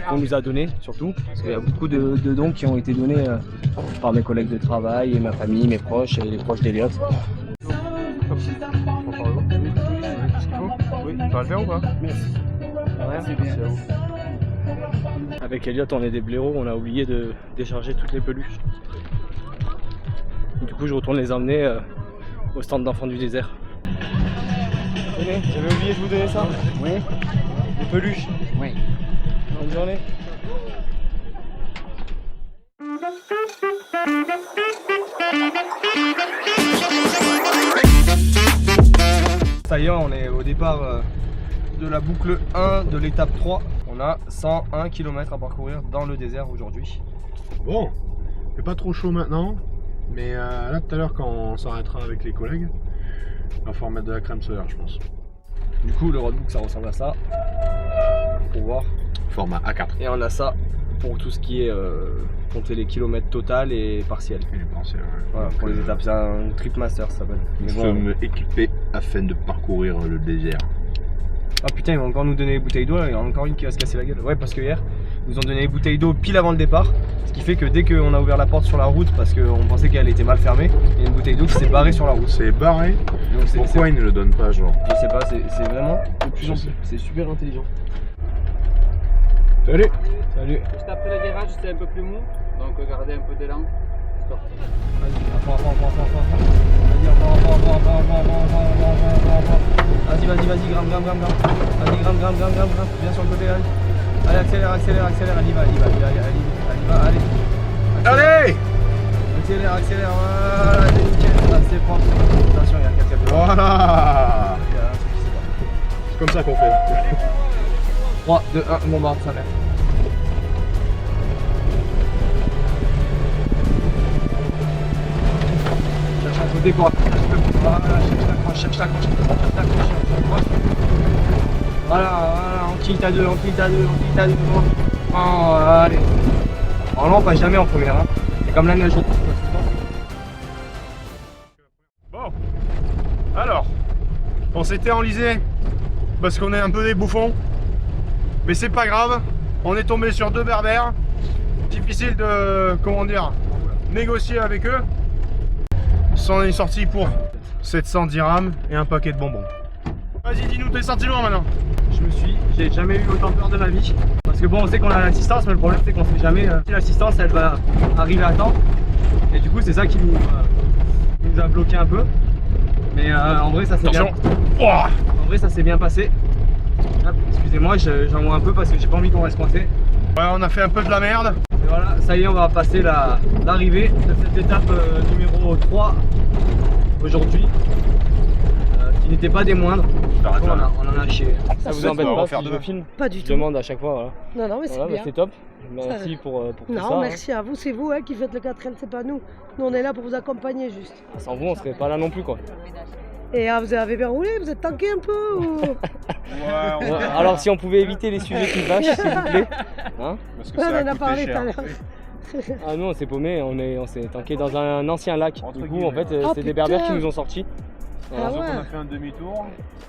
qu'on nous a donnés surtout, parce qu'il y a beaucoup de dons qui ont été donnés par mes collègues de travail, et ma famille, mes proches et les proches d'Eliott. Oui, tu vas le faire ou pas? Merci. Merci à vous. Avec Eliott, on est des blaireaux, on a oublié de décharger toutes les peluches. Du coup, je retourne les emmener au stand d'Enfants du désert. Tenez, j'avais oublié de vous donner ça. Oui. Des peluches. Oui. Bonne journée. Ça y est, on est au départ de la boucle 1 de l'étape 3. On a 101 km à parcourir dans le désert aujourd'hui. Bon, il fait pas trop chaud maintenant, mais là tout à l'heure quand on s'arrêtera avec les collègues, il va falloir mettre de la crème solaire je pense. Du coup le roadbook ça ressemble à ça, pour voir. Format A4. Et on a ça pour tout ce qui est compter les kilomètres total et partiels. Et les partiels, ouais. Voilà, pour les étapes, c'est un trip master ça s'appelle. Nous sommes équipés afin de parcourir le désert. Ah putain, ils vont encore nous donner les bouteilles d'eau, il y en a encore une qui va se casser la gueule. Ouais, parce que hier, ils nous ont donné les bouteilles d'eau pile avant le départ. Ce qui fait que dès qu'on a ouvert la porte sur la route, parce qu'on pensait qu'elle était mal fermée, il y a une bouteille d'eau qui s'est barrée sur la route. C'est barré. Pourquoi ils ne le donnent pas, genre? Je sais pas, c'est vraiment de plus en plus. C'est super intelligent. Salut. Salut. Juste après le virage, c'est un peu plus mou, donc gardez un peu d'élan. Stop. Vas-y, avant. Vas-y, vas-y, gramme. Vas-y, gramme. Viens sur le côté, allez. Allez, accélère, elle y va, allez. Allez. Accélère, voilà, allez, nickel, c'est propre. Attention, il y a quelqu'un devant. Voilà. Il y a un truc qui s'est passé. C'est comme ça qu'on fait. 3, 2, 1, bombarde sa mère. Cherche un côté quoi. Cherche la croche. Voilà, on tilt à deux. Oh, allez. Alors on passe jamais en première, hein. C'est comme la neige. Bon, alors, on s'était enlisé parce qu'on est un peu des bouffons, mais c'est pas grave, on est tombé sur deux berbères, difficile de, comment dire, négocier avec eux. On est sorti pour 700 dirhams et un paquet de bonbons. Vas-y, dis-nous tes sentiments maintenant. J'ai jamais eu autant peur de ma vie. Parce que bon, on sait qu'on a l'assistance, mais le problème c'est qu'on sait jamais si l'assistance elle va arriver à temps. Et du coup, c'est ça qui nous a bloqué un peu. Mais en vrai, ça s'est bien. En vrai, ça s'est bien passé. Excusez-moi, j'en vois un peu parce que j'ai pas envie qu'on reste coincé. Ouais, on a fait un peu de la merde. Et voilà, ça y est, on va passer l'arrivée de cette étape numéro 3 aujourd'hui. Qui n'était pas des moindres. On en a chier. Ça vous embête pas si je le filme? Pas du tout. Je demande à chaque fois. Voilà. Non, mais c'est voilà, bien. C'est top. Merci pour tout ça. Non, merci à vous. C'est vous qui faites le 4L, c'est pas nous. Nous, on est là pour vous accompagner juste. Sans vous, on serait pas là non plus quoi. Et vous avez bien roulé? Vous êtes tanké un peu ou... Alors si on pouvait éviter les sujets qui fâchent, s'il vous plaît. Hein? Parce que on en a parlé tout à l'heure. Ah nous on s'est paumé, on s'est tanké dans un ancien lac. Du coup en fait c'est des berbères qui nous ont sortis. Ah ouais. On a fait un demi-tour,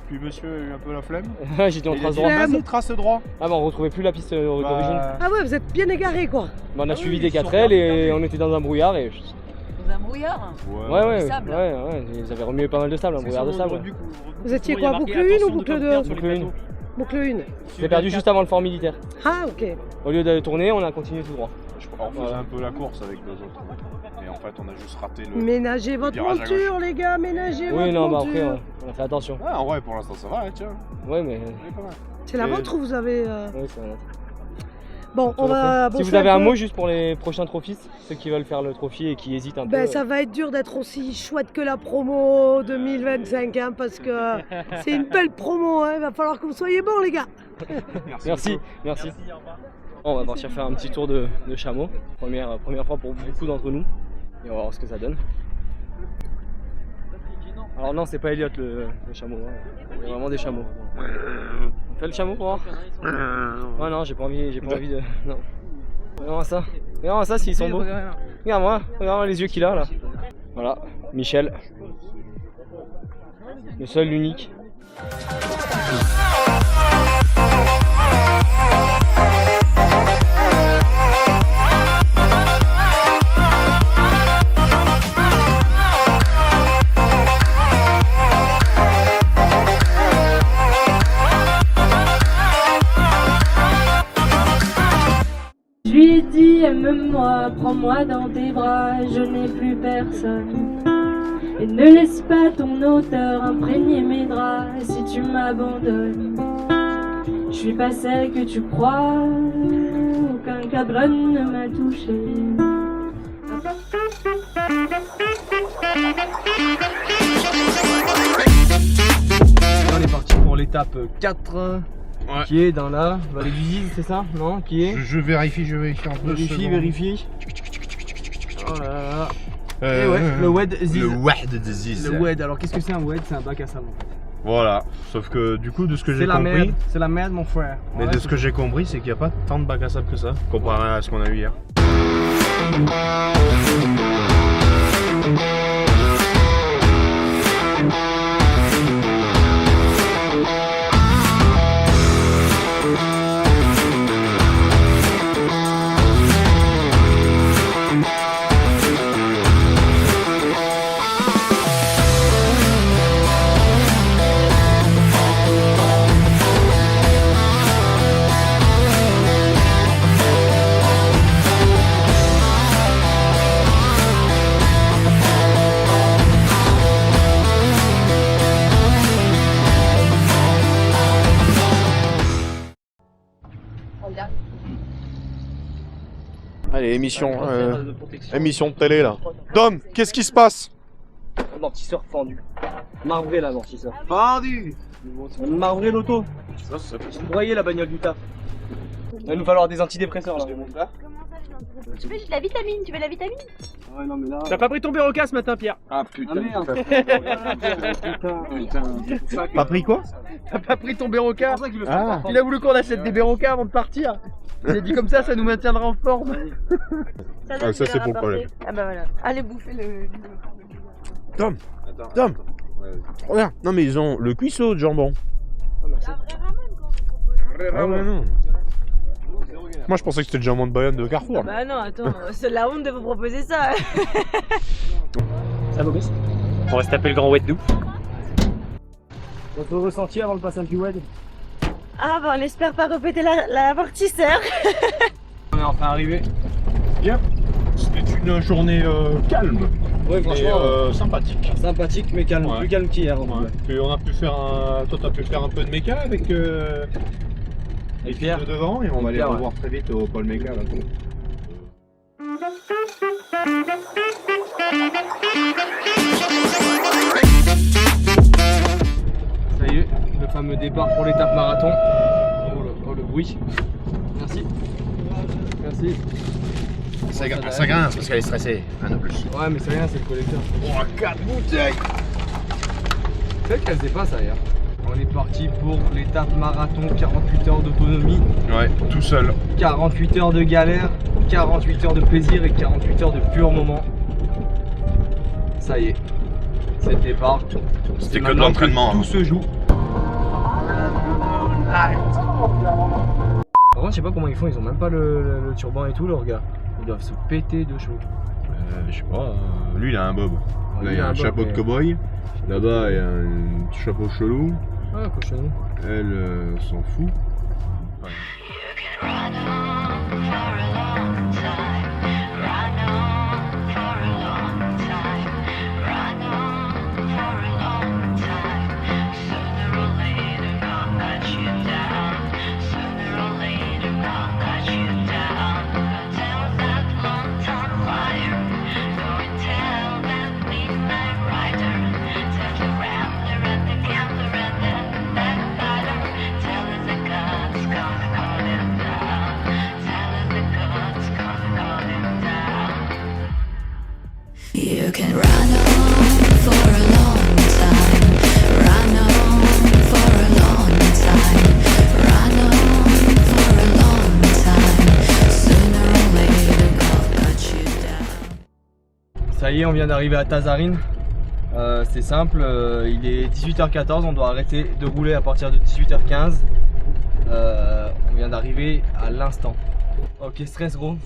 puis monsieur a eu un peu la flemme. J'étais en trace droit. droit. Vas-y, trace droit. Ah bah on retrouvait plus la piste d'origine. Ah ouais, vous êtes bien égarés quoi. Bah, on a suivi des 4L et on était dans un brouillard et... Dans un brouillard? Ouais, Sable. ils avaient remué pas mal de sable, un brouillard de sable. Vous étiez quoi, boucle 1 ou boucle 2? Boucle 1. Boucle 1. J'ai perdu juste avant le fort militaire. Ah ok. Au lieu de tourner, on a continué tout droit. On faisait un peu la course avec deux autres. Et en fait, on a juste raté le. Ménagez votre monture, les gars, ménagez votre monture. Oui, non, bah après, on a fait attention. Ah, en vrai, pour l'instant, ça va, hein, tiens. Ouais, mais. C'est la vôtre ou vous avez. Oui, c'est la nôtre. Bon, on va. Si vous avez un mot juste pour les prochains trophistes, ceux qui veulent faire le trophy et qui hésitent un peu. Ben, ça va être dur d'être aussi chouette que la promo 2025, hein, parce que c'est une belle promo, hein, il va falloir que vous soyez bons, les gars. Merci. On va partir faire un petit tour de chameau. Première fois pour beaucoup d'entre nous. Et on va voir ce que ça donne. Alors non, c'est pas Eliott le chameau, hein. Il y a vraiment des chameaux. Fais le chameau pour voir. Ouais, non, j'ai pas envie de. Non. Regarde ça s'ils sont beaux. Regarde-moi les yeux qu'il a là. Voilà, Michel. Le seul, l'unique. Je lui ai dit aime-moi, prends-moi dans tes bras, je n'ai plus personne. Et ne laisse pas ton odeur imprégner mes draps si tu m'abandonnes. Je suis pas celle que tu crois, aucun cabron ne m'a touché. On est parti pour l'étape 4. Qui est dans la vallée du Ziz, c'est ça? Non? Qui est? Je vérifie en 2 secondes. Vérifie. Oh là là. Et ouais, le WED Ziz. Le WED de Ziz. Le WED, alors qu'est-ce que c'est un WED? C'est un bac à savon. Voilà, sauf que du coup, de ce que j'ai C'est la compris. merde, c'est la merde, mon frère. Mais Ouais, de ce que j'ai compris, c'est qu'il n'y a pas tant de bacs à sable que ça, comparé à ce qu'on a eu hier. Allez, émission de télé là. Dom, qu'est-ce qui se passe? Amortisseur fendu. Marbré l'amortisseur. Fendu. Marbré l'auto. Broyer la bagnole du taf. Il va nous falloir des antidépresseurs là. Tu veux de la vitamine? Tu veux de la vitamine? Ouais, non, mais là... T'as pas pris ton béroca ce matin, Pierre? Ah putain. Pas pris quoi? T'as pas pris ton béroca? Il a voulu qu'on achète des béroca avant de partir. Il a dit comme ça nous maintiendra en forme. Ça c'est pour le problème. Ah bah voilà. Allez bouffer le... Tom, regarde, non mais ils ont le cuisseau de jambon. Ah ouais, non. Moi je pensais que c'était le jambon de Bayonne de Carrefour. Bah non, attends, c'est la honte de vous proposer ça. Ça va gosse. On va se taper le grand wet doux. Votre ressenti avant le passage du wed? Ah bah on espère pas répéter l'amortisseur. On est enfin arrivé. Bien. C'était une journée calme. Ouais, franchement, sympathique. Sympathique mais calme, plus calme qu'hier. Puis on a pu faire toi t'as pu faire un peu de méca avec les Pierre de devant et on va les revoir très vite au pôle méca là. Ça y est, le fameux départ pour l'étape marathon. Oh le bruit. Merci. Ça grince parce qu'elle est stressée, un de plus. Ouais mais c'est rien, c'est le collecteur. Oh 4 bouteilles. C'est vrai qu'elle faisait pas ça hier. On est parti pour l'étape marathon, 48 heures d'autonomie. Ouais, tout seul. 48 heures de galère, 48 heures de plaisir et 48 heures de pur moment. Ça y est, c'est le départ. C'était que de l'entraînement. Tout se joue. Par contre, je sais pas comment ils font, ils ont même pas le turban et tout, leurs gars. Ils doivent se péter de chaud. Je sais pas, lui il a un bob. Là il y a un chapeau de cow-boy. Là-bas il y a un petit chapeau chelou. Ah, cochonneau. Elle s'en fout. Ouais. You can run on for a long time, run on for a long time, Ça y est, on vient d'arriver à Tazarine. C'est simple, il est 18h14, on doit arrêter de rouler à partir de 18h15. On vient d'arriver à l'instant. Ok, stress gros.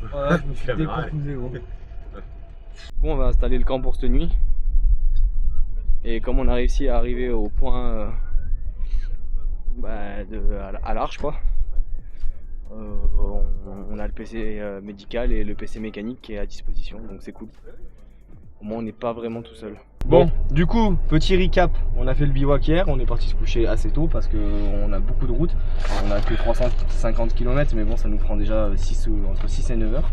Ouais, je me suis décomposé gros. Bon, on va installer le camp pour cette nuit. Et comme on a réussi à arriver au point à l'arche quoi, on a le PC médical et le PC mécanique qui est à disposition, donc c'est cool. Au moins on n'est pas vraiment tout seul. Bon, du coup, petit recap, on a fait le bivouac hier, on est parti se coucher assez tôt parce qu'on a beaucoup de route. On a que 350 km, mais bon, ça nous prend déjà entre 6 et 9 heures.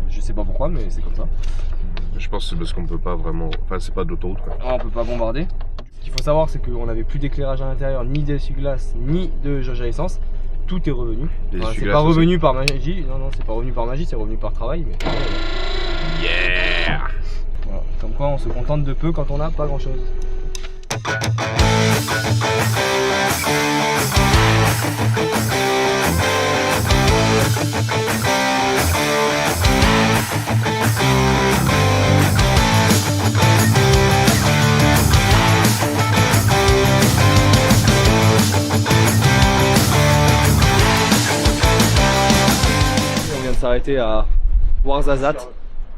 Je sais pas pourquoi, mais c'est comme ça. Je pense que c'est parce qu'on peut pas vraiment. Enfin, c'est pas d'autoroute quoi. Ah, on peut pas bombarder. Ce qu'il faut savoir, c'est qu'on n'avait plus d'éclairage à l'intérieur, ni d'essuie-glace, ni de jauge à essence. Tout est revenu. Enfin, c'est pas revenu par magie, non, c'est pas revenu par magie, c'est revenu par travail. Mais... Yeah! Voilà. Comme quoi, on se contente de peu quand on n'a pas grand chose. S'arrêter à Ouarzazate,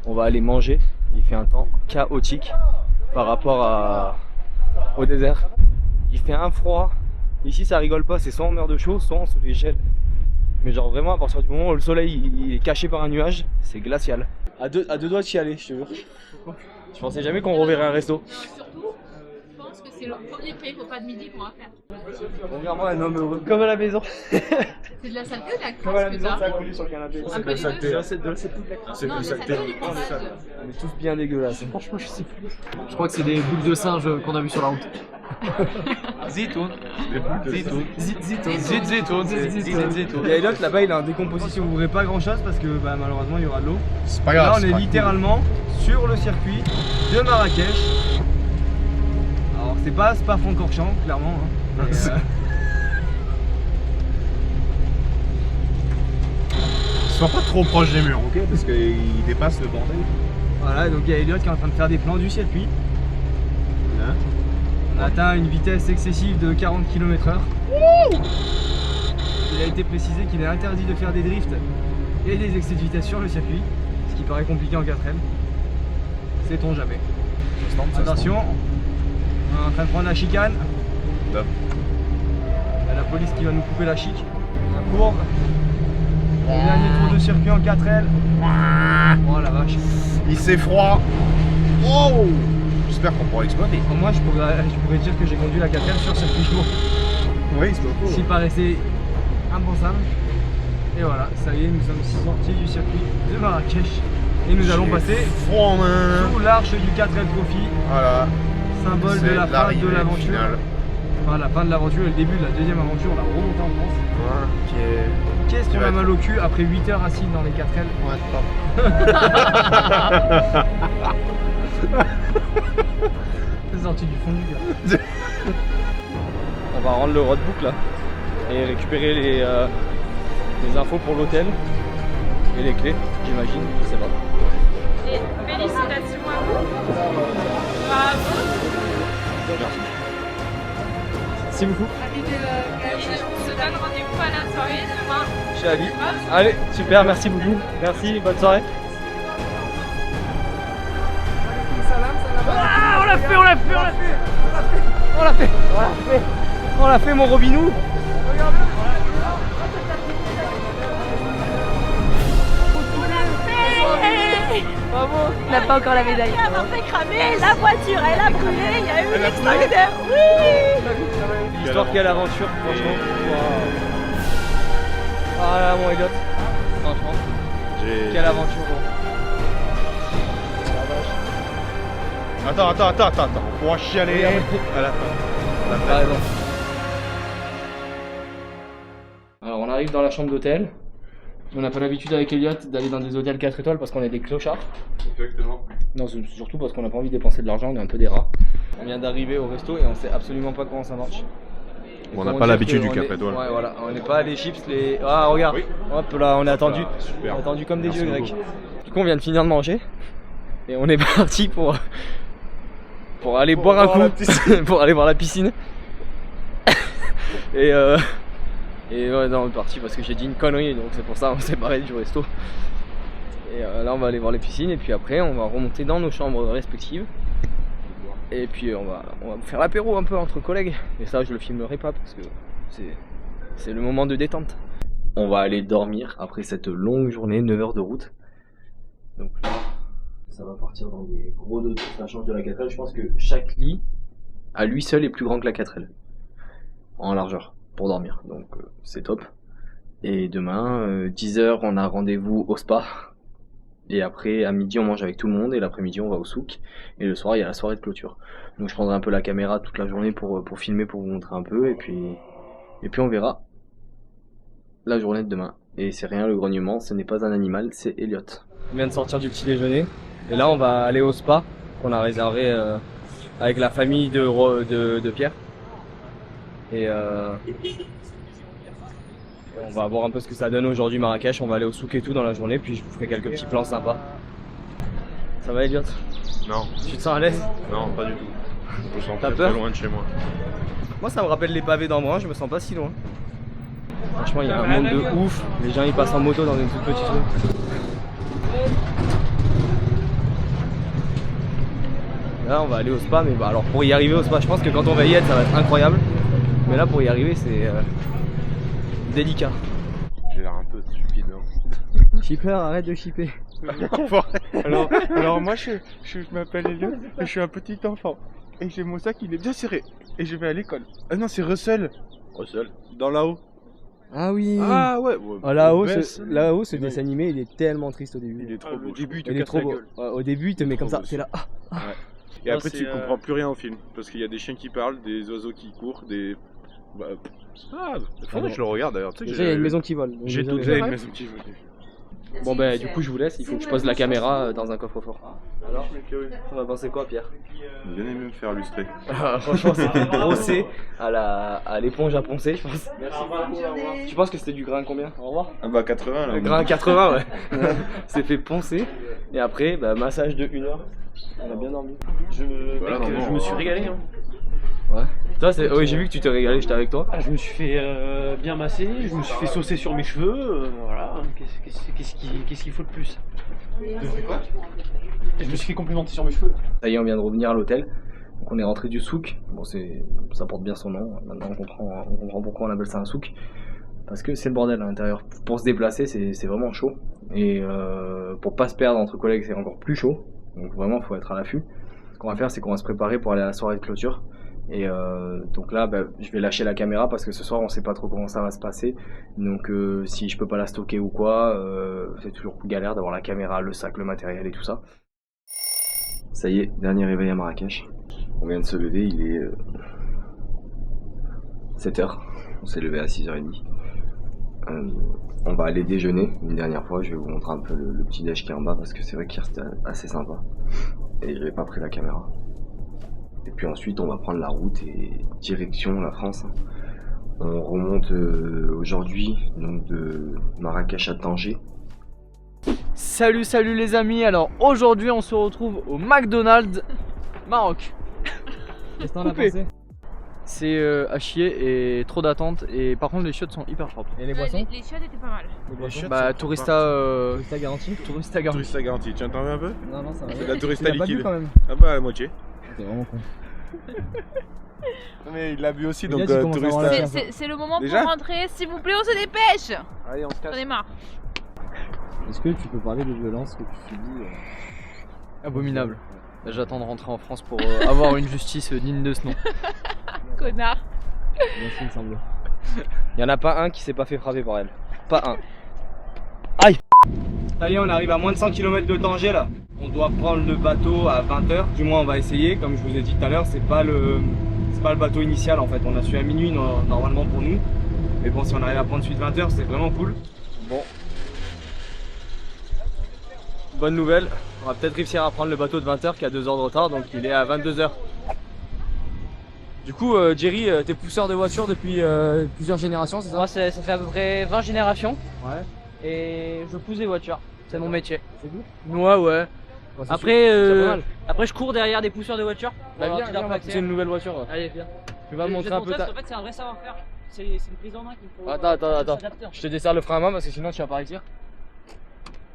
on va aller manger. Il fait un temps chaotique par rapport au désert. Il fait un froid. Ici ça rigole pas, c'est soit on meurt de chaud, soit on se les gèle. Mais genre vraiment à partir du moment où le soleil il est caché par un nuage, c'est glacial. À deux doigts de chialer, je te jure. Je pensais jamais qu'on reverrait un resto. Je pense que c'est le premier repas de midi qu'on va faire. Premièrement, un homme heureux, comme à la maison. C'est de la saleté ou de la classe? Comme à la maison, ça a collé sur le canapé. C'est de la saleté. C'est de la saleté. C'est de la saleté. On est tous bien dégueulasses. Franchement, je sais plus. Je crois que c'est des boules de singe qu'on a vu sur la route. Zitoun. Zitoun. Zitoun. Il y a Elliot là-bas, il est en décomposition. Vous verrez pas grand chose parce que malheureusement il y aura de l'eau. C'est pas grave. Là, on est littéralement sur le circuit de Marrakech. Alors, c'est pas Spa-Francorchamps, clairement. Hein, mais, Sois pas trop proche des murs, ok? Parce qu'il dépasse le bordel. Voilà, donc il y a Elliot qui est en train de faire des plans du circuit. Hein? On a atteint une vitesse excessive de 40 km/h. Il a été précisé qu'il est interdit de faire des drifts et des excès de vitesse sur le circuit, ce qui paraît compliqué en 4ème. Sait-on jamais. Attention, on est en train de prendre la chicane. Il y a la police qui va nous couper la chic. La courbe. Le dernier tour de circuit en 4L. Oh la vache. Il s'est froid. Oh! J'espère qu'on pourra exploiter. Moi je pourrais dire que j'ai conduit la 4L sur circuit chaud. Oui, c'est pas faux. Ce qui paraissait impensable. Et voilà, ça y est, nous sommes sortis du circuit de Marrakech. Et nous allons passer sous l'arche du 4L Trophy. Voilà. Symbole de la fin de l'aventure. Enfin, la fin de l'aventure et le début de la deuxième aventure, la remontée en France. Ouais, Qu'est-ce qu'on a mal au cul après 8 heures assis dans les 4L? Ouais, C'est sorti du fond du gars. On va rendre le roadbook là et récupérer les infos pour l'hôtel et les clés, j'imagine, je sais pas. Et félicitations à vous. Bravo. Merci beaucoup. On se donne rendez-vous à la soirée demain. Chez Ali. Allez, super, merci beaucoup. Merci, bonne soirée. Ah, on l'a fait, on l'a fait, on l'a fait. On l'a fait, on l'a fait. On l'a fait, mon Robinou. Bravo. On n'a pas encore la médaille. On a fait cramer, la voiture, elle a brûlé, il y a eu l'extincteur. Oui. L'histoire, quelle aventure, franchement. Ah là, mon Elliot. Franchement. Quelle aventure, Attends. On pourra chialer à la fin. T'as raison. Alors, on arrive dans la chambre d'hôtel. On n'a pas l'habitude avec Elliot d'aller dans des hôtels 4 étoiles parce qu'on est des clochards. Exactement. Non, surtout parce qu'on n'a pas envie de dépenser de l'argent, on est un peu des rats. On vient d'arriver au resto et on sait absolument pas comment ça marche. On n'a pas l'habitude du 4 étoiles. Ouais, voilà, on n'est pas les chips, les. Ah, regarde, oui. Hop là, on est attendu. Super. On est attendu comme des Merci dieux beaucoup. grecs. Du coup, on vient de finir de manger. Et on est parti pour aller boire un coup, pour aller voir la piscine. Et ouais, non, on est parti parce que j'ai dit une connerie, donc c'est pour ça on s'est barré du resto. Et là on va aller voir les piscines et puis après on va remonter dans nos chambres respectives. Et puis on va faire l'apéro un peu entre collègues. Et ça je le filmerai pas parce que c'est le moment de détente. On va aller dormir après cette longue journée, 9 heures de route. Donc là, ça va partir dans des gros dos. Ça change de la 4L. Je pense que chaque lit à lui seul est plus grand que la 4L en largeur pour dormir. Donc c'est top. Et demain, 10h, on a rendez-vous au spa. Et après, à midi, on mange avec tout le monde. Et l'après-midi, on va au souk. Et le soir, il y a la soirée de clôture. Donc je prendrai un peu la caméra toute la journée pour filmer, pour vous montrer un peu. Et puis on verra la journée de demain. Et c'est rien, le grognement, ce n'est pas un animal, c'est Elliot. On vient de sortir du petit déjeuner. Et là, on va aller au spa qu'on a réservé avec la famille de Pierre. Et on va voir un peu ce que ça donne aujourd'hui Marrakech. On va aller au souk et tout dans la journée, puis je vous ferai quelques petits plans sympas. Ça va Elliot? Non. Tu te sens à l'aise? Non, pas du tout. Je me sens T'as très peur? loin de chez moi. Moi ça me rappelle les pavés d'Embrun, je me sens pas si loin. Franchement il y a un monde de ouf, les gens ils passent en moto dans une toute petite rue. Là on va aller au spa, mais bah, alors pour y arriver au spa, je pense que quand on va y être ça va être incroyable. Mais là pour y arriver c'est délicat. J'ai l'air un peu stupide. Hein. Shipper, arrête de shipper. Alors moi je m'appelle Elliot et je suis un petit enfant. Et j'ai mon sac, il est bien serré. Et je vais à l'école. Ah non, c'est Russell. Russell. Dans là-haut. Ah oui. Ah ouais. Ah, là-haut, ce dessin animé, il est tellement triste au début. Il est trop beau. Au début, il est trop beau. Ouais, au début, il te met comme ça. T'es là. Ah, ah. Ouais. Et après, tu comprends plus rien au film. Parce qu'il y a des chiens qui parlent, des oiseaux qui courent, des. Bah, faudrait que je le regarde d'ailleurs. Tu sais déjà, il y a une maison qui vole. J'ai tout déjà une maison qui vole. Bon ben du coup je vous laisse, il faut que je pose la caméra dans un coffre-fort. Alors, on va penser quoi Pierre? J'ai bien aimé me faire lustrer. Franchement c'était brossé à l'éponge à poncer je pense. Merci beaucoup. Tu penses que c'était du grain combien? Au revoir. Ah bah 80 là. Le grain 80 ouais. C'est fait poncer et après bah, massage de 1 heure. On a bien dormi. Je me suis régalé hein. Ouais. Toi, oui, j'ai vu que tu t'es régalé, j'étais avec toi. Je me suis fait bien masser, je me suis fait saucer sur mes cheveux, voilà. Qu'est-ce qu'il faut de plus? Je me suis fait complimenter sur mes cheveux. Ça y est, on vient de revenir à l'hôtel. Donc on est rentré du souk. Bon, ça porte bien son nom. Maintenant, on comprend pourquoi on appelle ça un souk. Parce que c'est le bordel à l'intérieur. Pour se déplacer, c'est vraiment chaud. Et pour pas se perdre entre collègues, c'est encore plus chaud. Donc vraiment, faut être à l'affût. Ce qu'on va faire, c'est qu'on va se préparer pour aller à la soirée de clôture. Et donc là je vais lâcher la caméra parce que ce soir on sait pas trop comment ça va se passer. Donc si je peux pas la stocker ou quoi, c'est toujours galère d'avoir la caméra, le sac, le matériel et tout ça. Ça y est, dernier réveil à Marrakech. On vient de se lever, il est 7h. On s'est levé à 6h30. On va aller déjeuner une dernière fois, je vais vous montrer un peu le petit déj qui est en bas parce que c'est vrai qu'il reste assez sympa. Et j'avais pas pris la caméra. Et puis ensuite on va prendre la route et direction la France. On remonte aujourd'hui donc de Marrakech à Tanger. Salut les amis, alors aujourd'hui on se retrouve au McDonald's Maroc. Qu'est-ce que t'en as pensé? C'est à chier et trop d'attente et par contre les chiottes sont hyper propres. Et les boissons? Les chiottes étaient pas mal. Bah tourista garanti. Tourista garanti. Tourista garanti, tu entends un peu? Non ça va. C'est de la tourista liquide. Quand même. Ah bah à la moitié. T'es vraiment con. Mais il l'a bu aussi donc tourista. C'est le moment pour rentrer, s'il vous plaît on se dépêche. Allez on se casse. J'en ai marre. Est-ce que tu peux parler des violences que tu subis Abominable. J'attends de rentrer en France pour avoir une justice digne de ce nom. Connard. Merci, il me semble. Il y en a pas un qui s'est pas fait frapper par elle. Pas un. Aïe. Ça y est, on arrive à moins de 100 km de Tanger là. On doit prendre le bateau à 20h. Du moins on va essayer. Comme je vous ai dit tout à l'heure, c'est pas le bateau initial en fait. On a su à minuit normalement pour nous. Mais bon, si on arrive à prendre suite 20h, c'est vraiment cool. Bon. Bonne nouvelle, on va peut-être réussir à prendre le bateau de 20h qui a 2 heures de retard, donc il est à 22h. Du coup, Jerry, t'es pousseur de voiture depuis plusieurs générations, c'est ça? Moi, ça fait à peu près 20 générations. Ouais. Et je pousse des voitures, c'est mon métier. C'est tout? Ouais. Après je cours derrière des pousseurs de voitures. Bah viens, c'est une nouvelle voiture. Ouais. Allez, viens. Tu vas me montrer un peu ta... En fait c'est un vrai savoir-faire. C'est une prise en main qu'il faut... Attends. Je te desserre le frein à main parce que sinon tu vas pas réussir.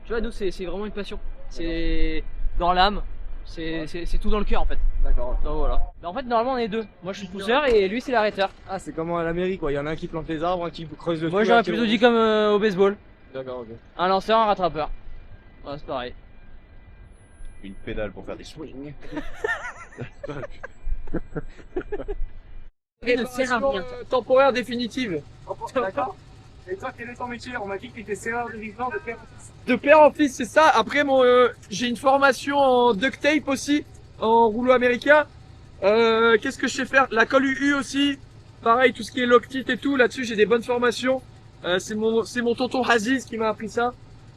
Tu vois, nous c'est vraiment une passion. C'est dans l'âme. C'est tout dans le cœur en fait. D'accord. Donc voilà. Mais en fait normalement on est deux. Moi je suis le pousseur et lui c'est l'arrêteur. Ah c'est comme à l'Amérique quoi, il y en a un qui plante les arbres, un qui creuse le trou. Moi j'aurais plutôt dit comme au baseball. D'accord, ok. Un lanceur, un rattrapeur. Ouais, c'est pareil. Une pédale pour faire des swings. Temporaire définitive. D'accord. Et toi, quel est ton métier? On m'a dit que tu étais serreur de vivant de père en fils. De père en fils, c'est ça. Après, j'ai une formation en duct tape aussi, en rouleau américain. Qu'est-ce que je sais faire? La colle UU aussi. Pareil, tout ce qui est Loctite et tout, là-dessus, j'ai des bonnes formations. C'est mon tonton Aziz qui m'a appris ça.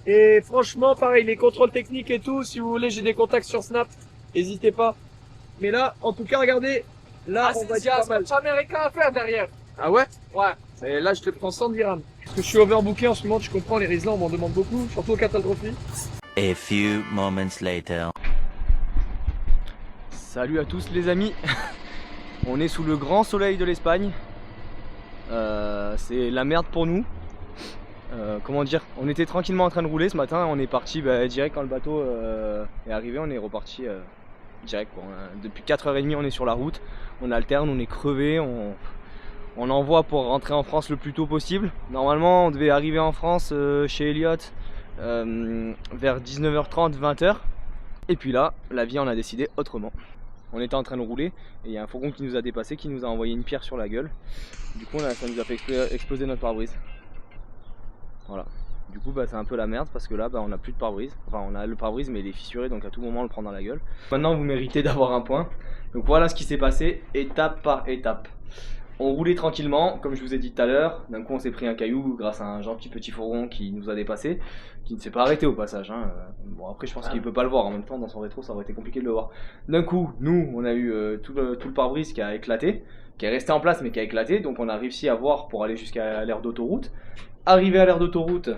Et franchement, pareil, les contrôles techniques et tout, si vous voulez, j'ai des contacts sur Snap. N'hésitez pas. Mais là, en tout cas, regardez. Là, on va dire pas mal. C'est américain à faire derrière. Ah ouais? Ouais. Et là, je te prends 100 dirhams. Parce que je suis overbooké en ce moment, tu comprends, les Riesling, on m'en demande beaucoup, surtout au Qatar Trophy. A few moments later. Salut à tous les amis. On est sous le grand soleil de l'Espagne. C'est la merde pour nous. Comment dire, on était tranquillement en train de rouler ce matin, on est parti direct quand le bateau est arrivé, on est reparti direct quoi. Depuis 4h30 on est sur la route, on alterne, on est crevé, on envoie pour rentrer en France le plus tôt possible. Normalement on devait arriver en France chez Elliott vers 19h30, 20h. Et puis là, la vie en a décidé autrement. On était en train de rouler et il y a un fourgon qui nous a dépassé, qui nous a envoyé une pierre sur la gueule. Du coup ça nous a fait exploser notre pare-brise. Voilà. Du coup c'est un peu la merde parce que là on a plus de pare-brise. Enfin on a le pare-brise mais il est fissuré, donc à tout moment on le prend dans la gueule. Maintenant vous méritez d'avoir un point. Donc voilà ce qui s'est passé étape par étape. On roulait tranquillement, comme je vous ai dit tout à l'heure. D'un coup on s'est pris un caillou grâce à un gentil petit fourgon qui nous a dépassé, qui ne s'est pas arrêté au passage hein. Bon après je pense qu'il peut pas le voir, en même temps dans son rétro ça aurait été compliqué de le voir. D'un coup nous on a eu tout le pare-brise qui a éclaté, qui est resté en place mais qui a éclaté. Donc on a réussi à voir pour aller jusqu'à l'aire d'autoroute. Arrivé à l'aire d'autoroute,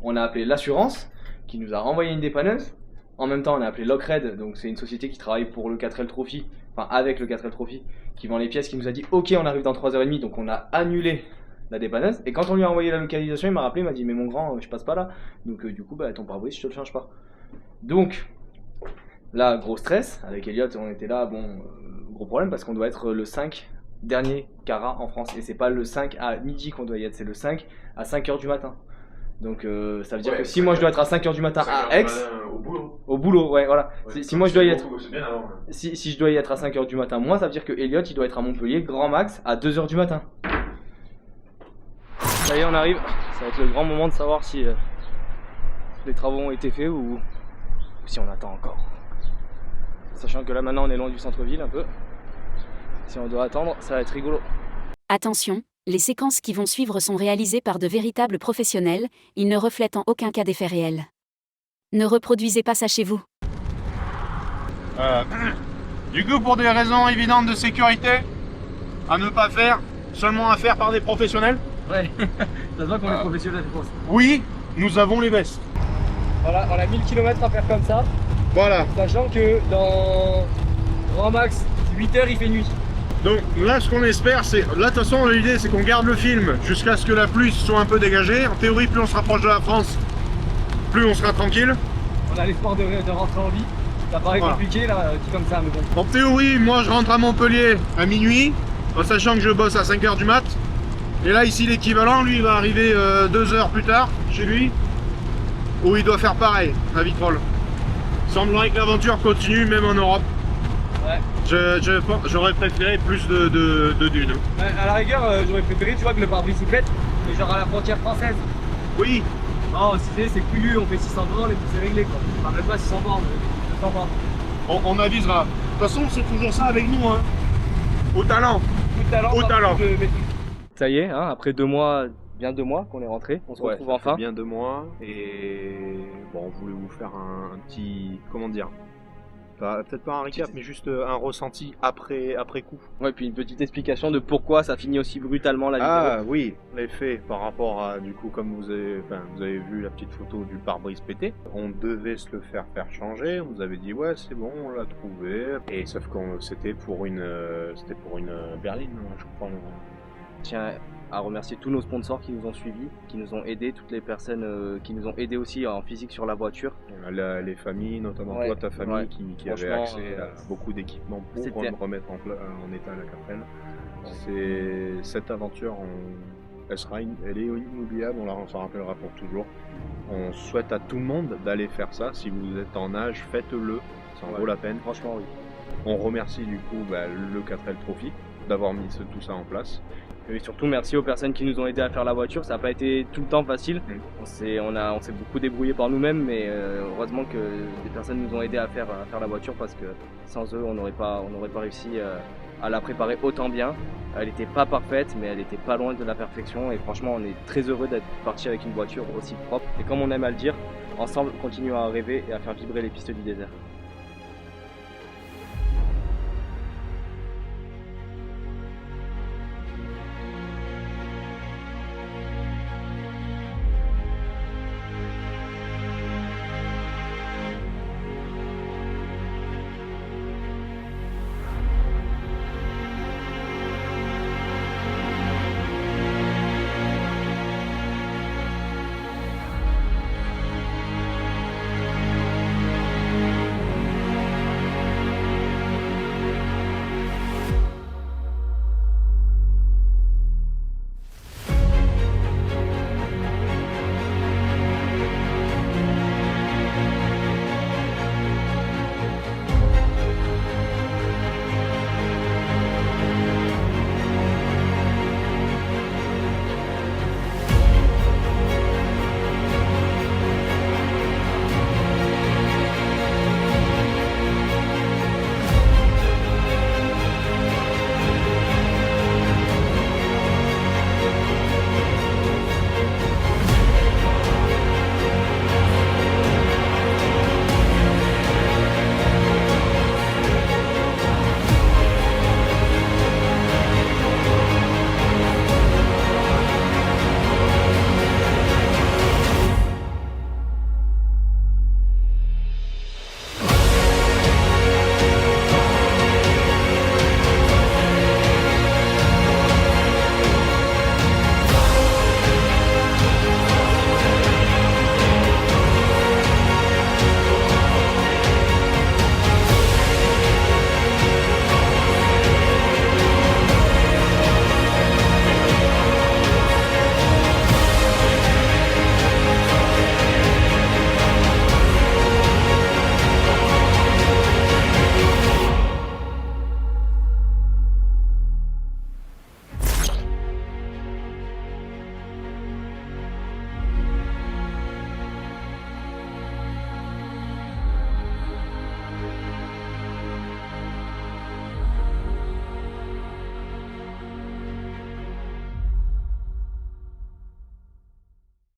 on a appelé l'assurance qui nous a renvoyé une dépanneuse. En même temps on a appelé Lockred, donc c'est une société qui travaille pour le 4L Trophy, enfin avec le 4L Trophy, qui vend les pièces, qui nous a dit ok on arrive dans 3h30, donc on a annulé la dépanneuse. Et quand on lui a envoyé la localisation, il m'a rappelé, il m'a dit mais mon grand je passe pas là, donc du coup ton pare-brise je te le change pas. Donc là gros stress, avec Elliott on était là, gros problème parce qu'on doit être le 5 dernier Cara en France, et c'est pas le 5 à midi qu'on doit y être, c'est le 5 à 5h du matin. Donc ça veut dire que si moi je dois être à 5h du matin à Aix, au boulot, ouais voilà. Si moi je dois y être, si je dois y être à 5h du matin, moi ça veut dire que Elliott il doit être à Montpellier grand max à 2h du matin. Ça y est on arrive, ça va être le grand moment de savoir si les travaux ont été faits ou si on attend encore. Sachant que là maintenant on est loin du centre-ville un peu. Si on doit attendre, ça va être rigolo. Attention, les séquences qui vont suivre sont réalisées par de véritables professionnels, ils ne reflètent en aucun cas des faits réels. Ne reproduisez pas ça chez vous. Du coup, pour des raisons évidentes de sécurité, à ne pas faire, seulement à faire par des professionnels. Ouais, ça se voit qu'on est professionnel je pense. Oui, nous avons les vestes. Voilà, on a 1000 km à faire comme ça. Voilà. Sachant que dans grand max 8h il fait nuit. Donc là ce qu'on espère c'est, là de toute façon l'idée c'est qu'on garde le film jusqu'à ce que la pluie soit un peu dégagée. En théorie plus on se rapproche de la France, plus on sera tranquille. On a l'espoir de rentrer en vie. Ça paraît compliqué là, dit comme ça mais bon. En théorie moi je rentre à Montpellier à minuit, en sachant que je bosse à 5h du mat. Et là ici l'équivalent lui il va arriver 2 heures plus tard chez lui, où il doit faire pareil à Vitrolles. Semblerait que l'aventure continue même en Europe. Ouais. J'aurais préféré plus de dunes. Ouais, à la rigueur, j'aurais préféré, tu vois, que le pare-brise s'y pète, mais genre à la frontière française. Oui. Non, c'est plus on fait 600 bornes et puis c'est réglé quoi. Enfin, même pas 600 bornes, 200 bornes. On avisera. De toute façon, c'est toujours ça avec nous, hein. Au talent. Au talent. Ça y est, hein, après 2 mois, bien 2 mois qu'on est rentré, on se retrouve enfin. Bien 2 mois et bon, on voulait vous faire un petit, comment dire, peut-être pas un recap, mais juste un ressenti après coup. Ouais, puis une petite explication de pourquoi ça finit aussi brutalement la vidéo. Ah oui, les faits par rapport à, du coup, comme vous avez vu la petite photo du pare-brise pété, on devait se le faire changer, on nous avait dit ouais c'est bon, on l'a trouvé, et sauf que c'était pour une berline, je crois. Tiens à remercier tous nos sponsors qui nous ont suivis, qui nous ont aidés, toutes les personnes qui nous ont aidés aussi en physique sur la voiture. Les familles, notamment toi, ta famille qui avait accès à beaucoup d'équipements pour remettre en état la 4L. Cette aventure, elle est inoubliable, on s'en rappellera pour toujours. On souhaite à tout le monde d'aller faire ça. Si vous êtes en âge, faites-le, ça en vaut la peine. Franchement, oui. On remercie du coup le 4L Trophy d'avoir mis tout ça en place. Et surtout merci aux personnes qui nous ont aidés à faire la voiture, ça n'a pas été tout le temps facile. On s'est beaucoup débrouillé par nous-mêmes, mais heureusement que des personnes nous ont aidés à faire la voiture, parce que sans eux on n'aurait pas réussi à la préparer autant bien. Elle n'était pas parfaite, mais elle n'était pas loin de la perfection, et franchement on est très heureux d'être parti avec une voiture aussi propre. Et comme on aime à le dire, ensemble continuons à rêver et à faire vibrer les pistes du désert.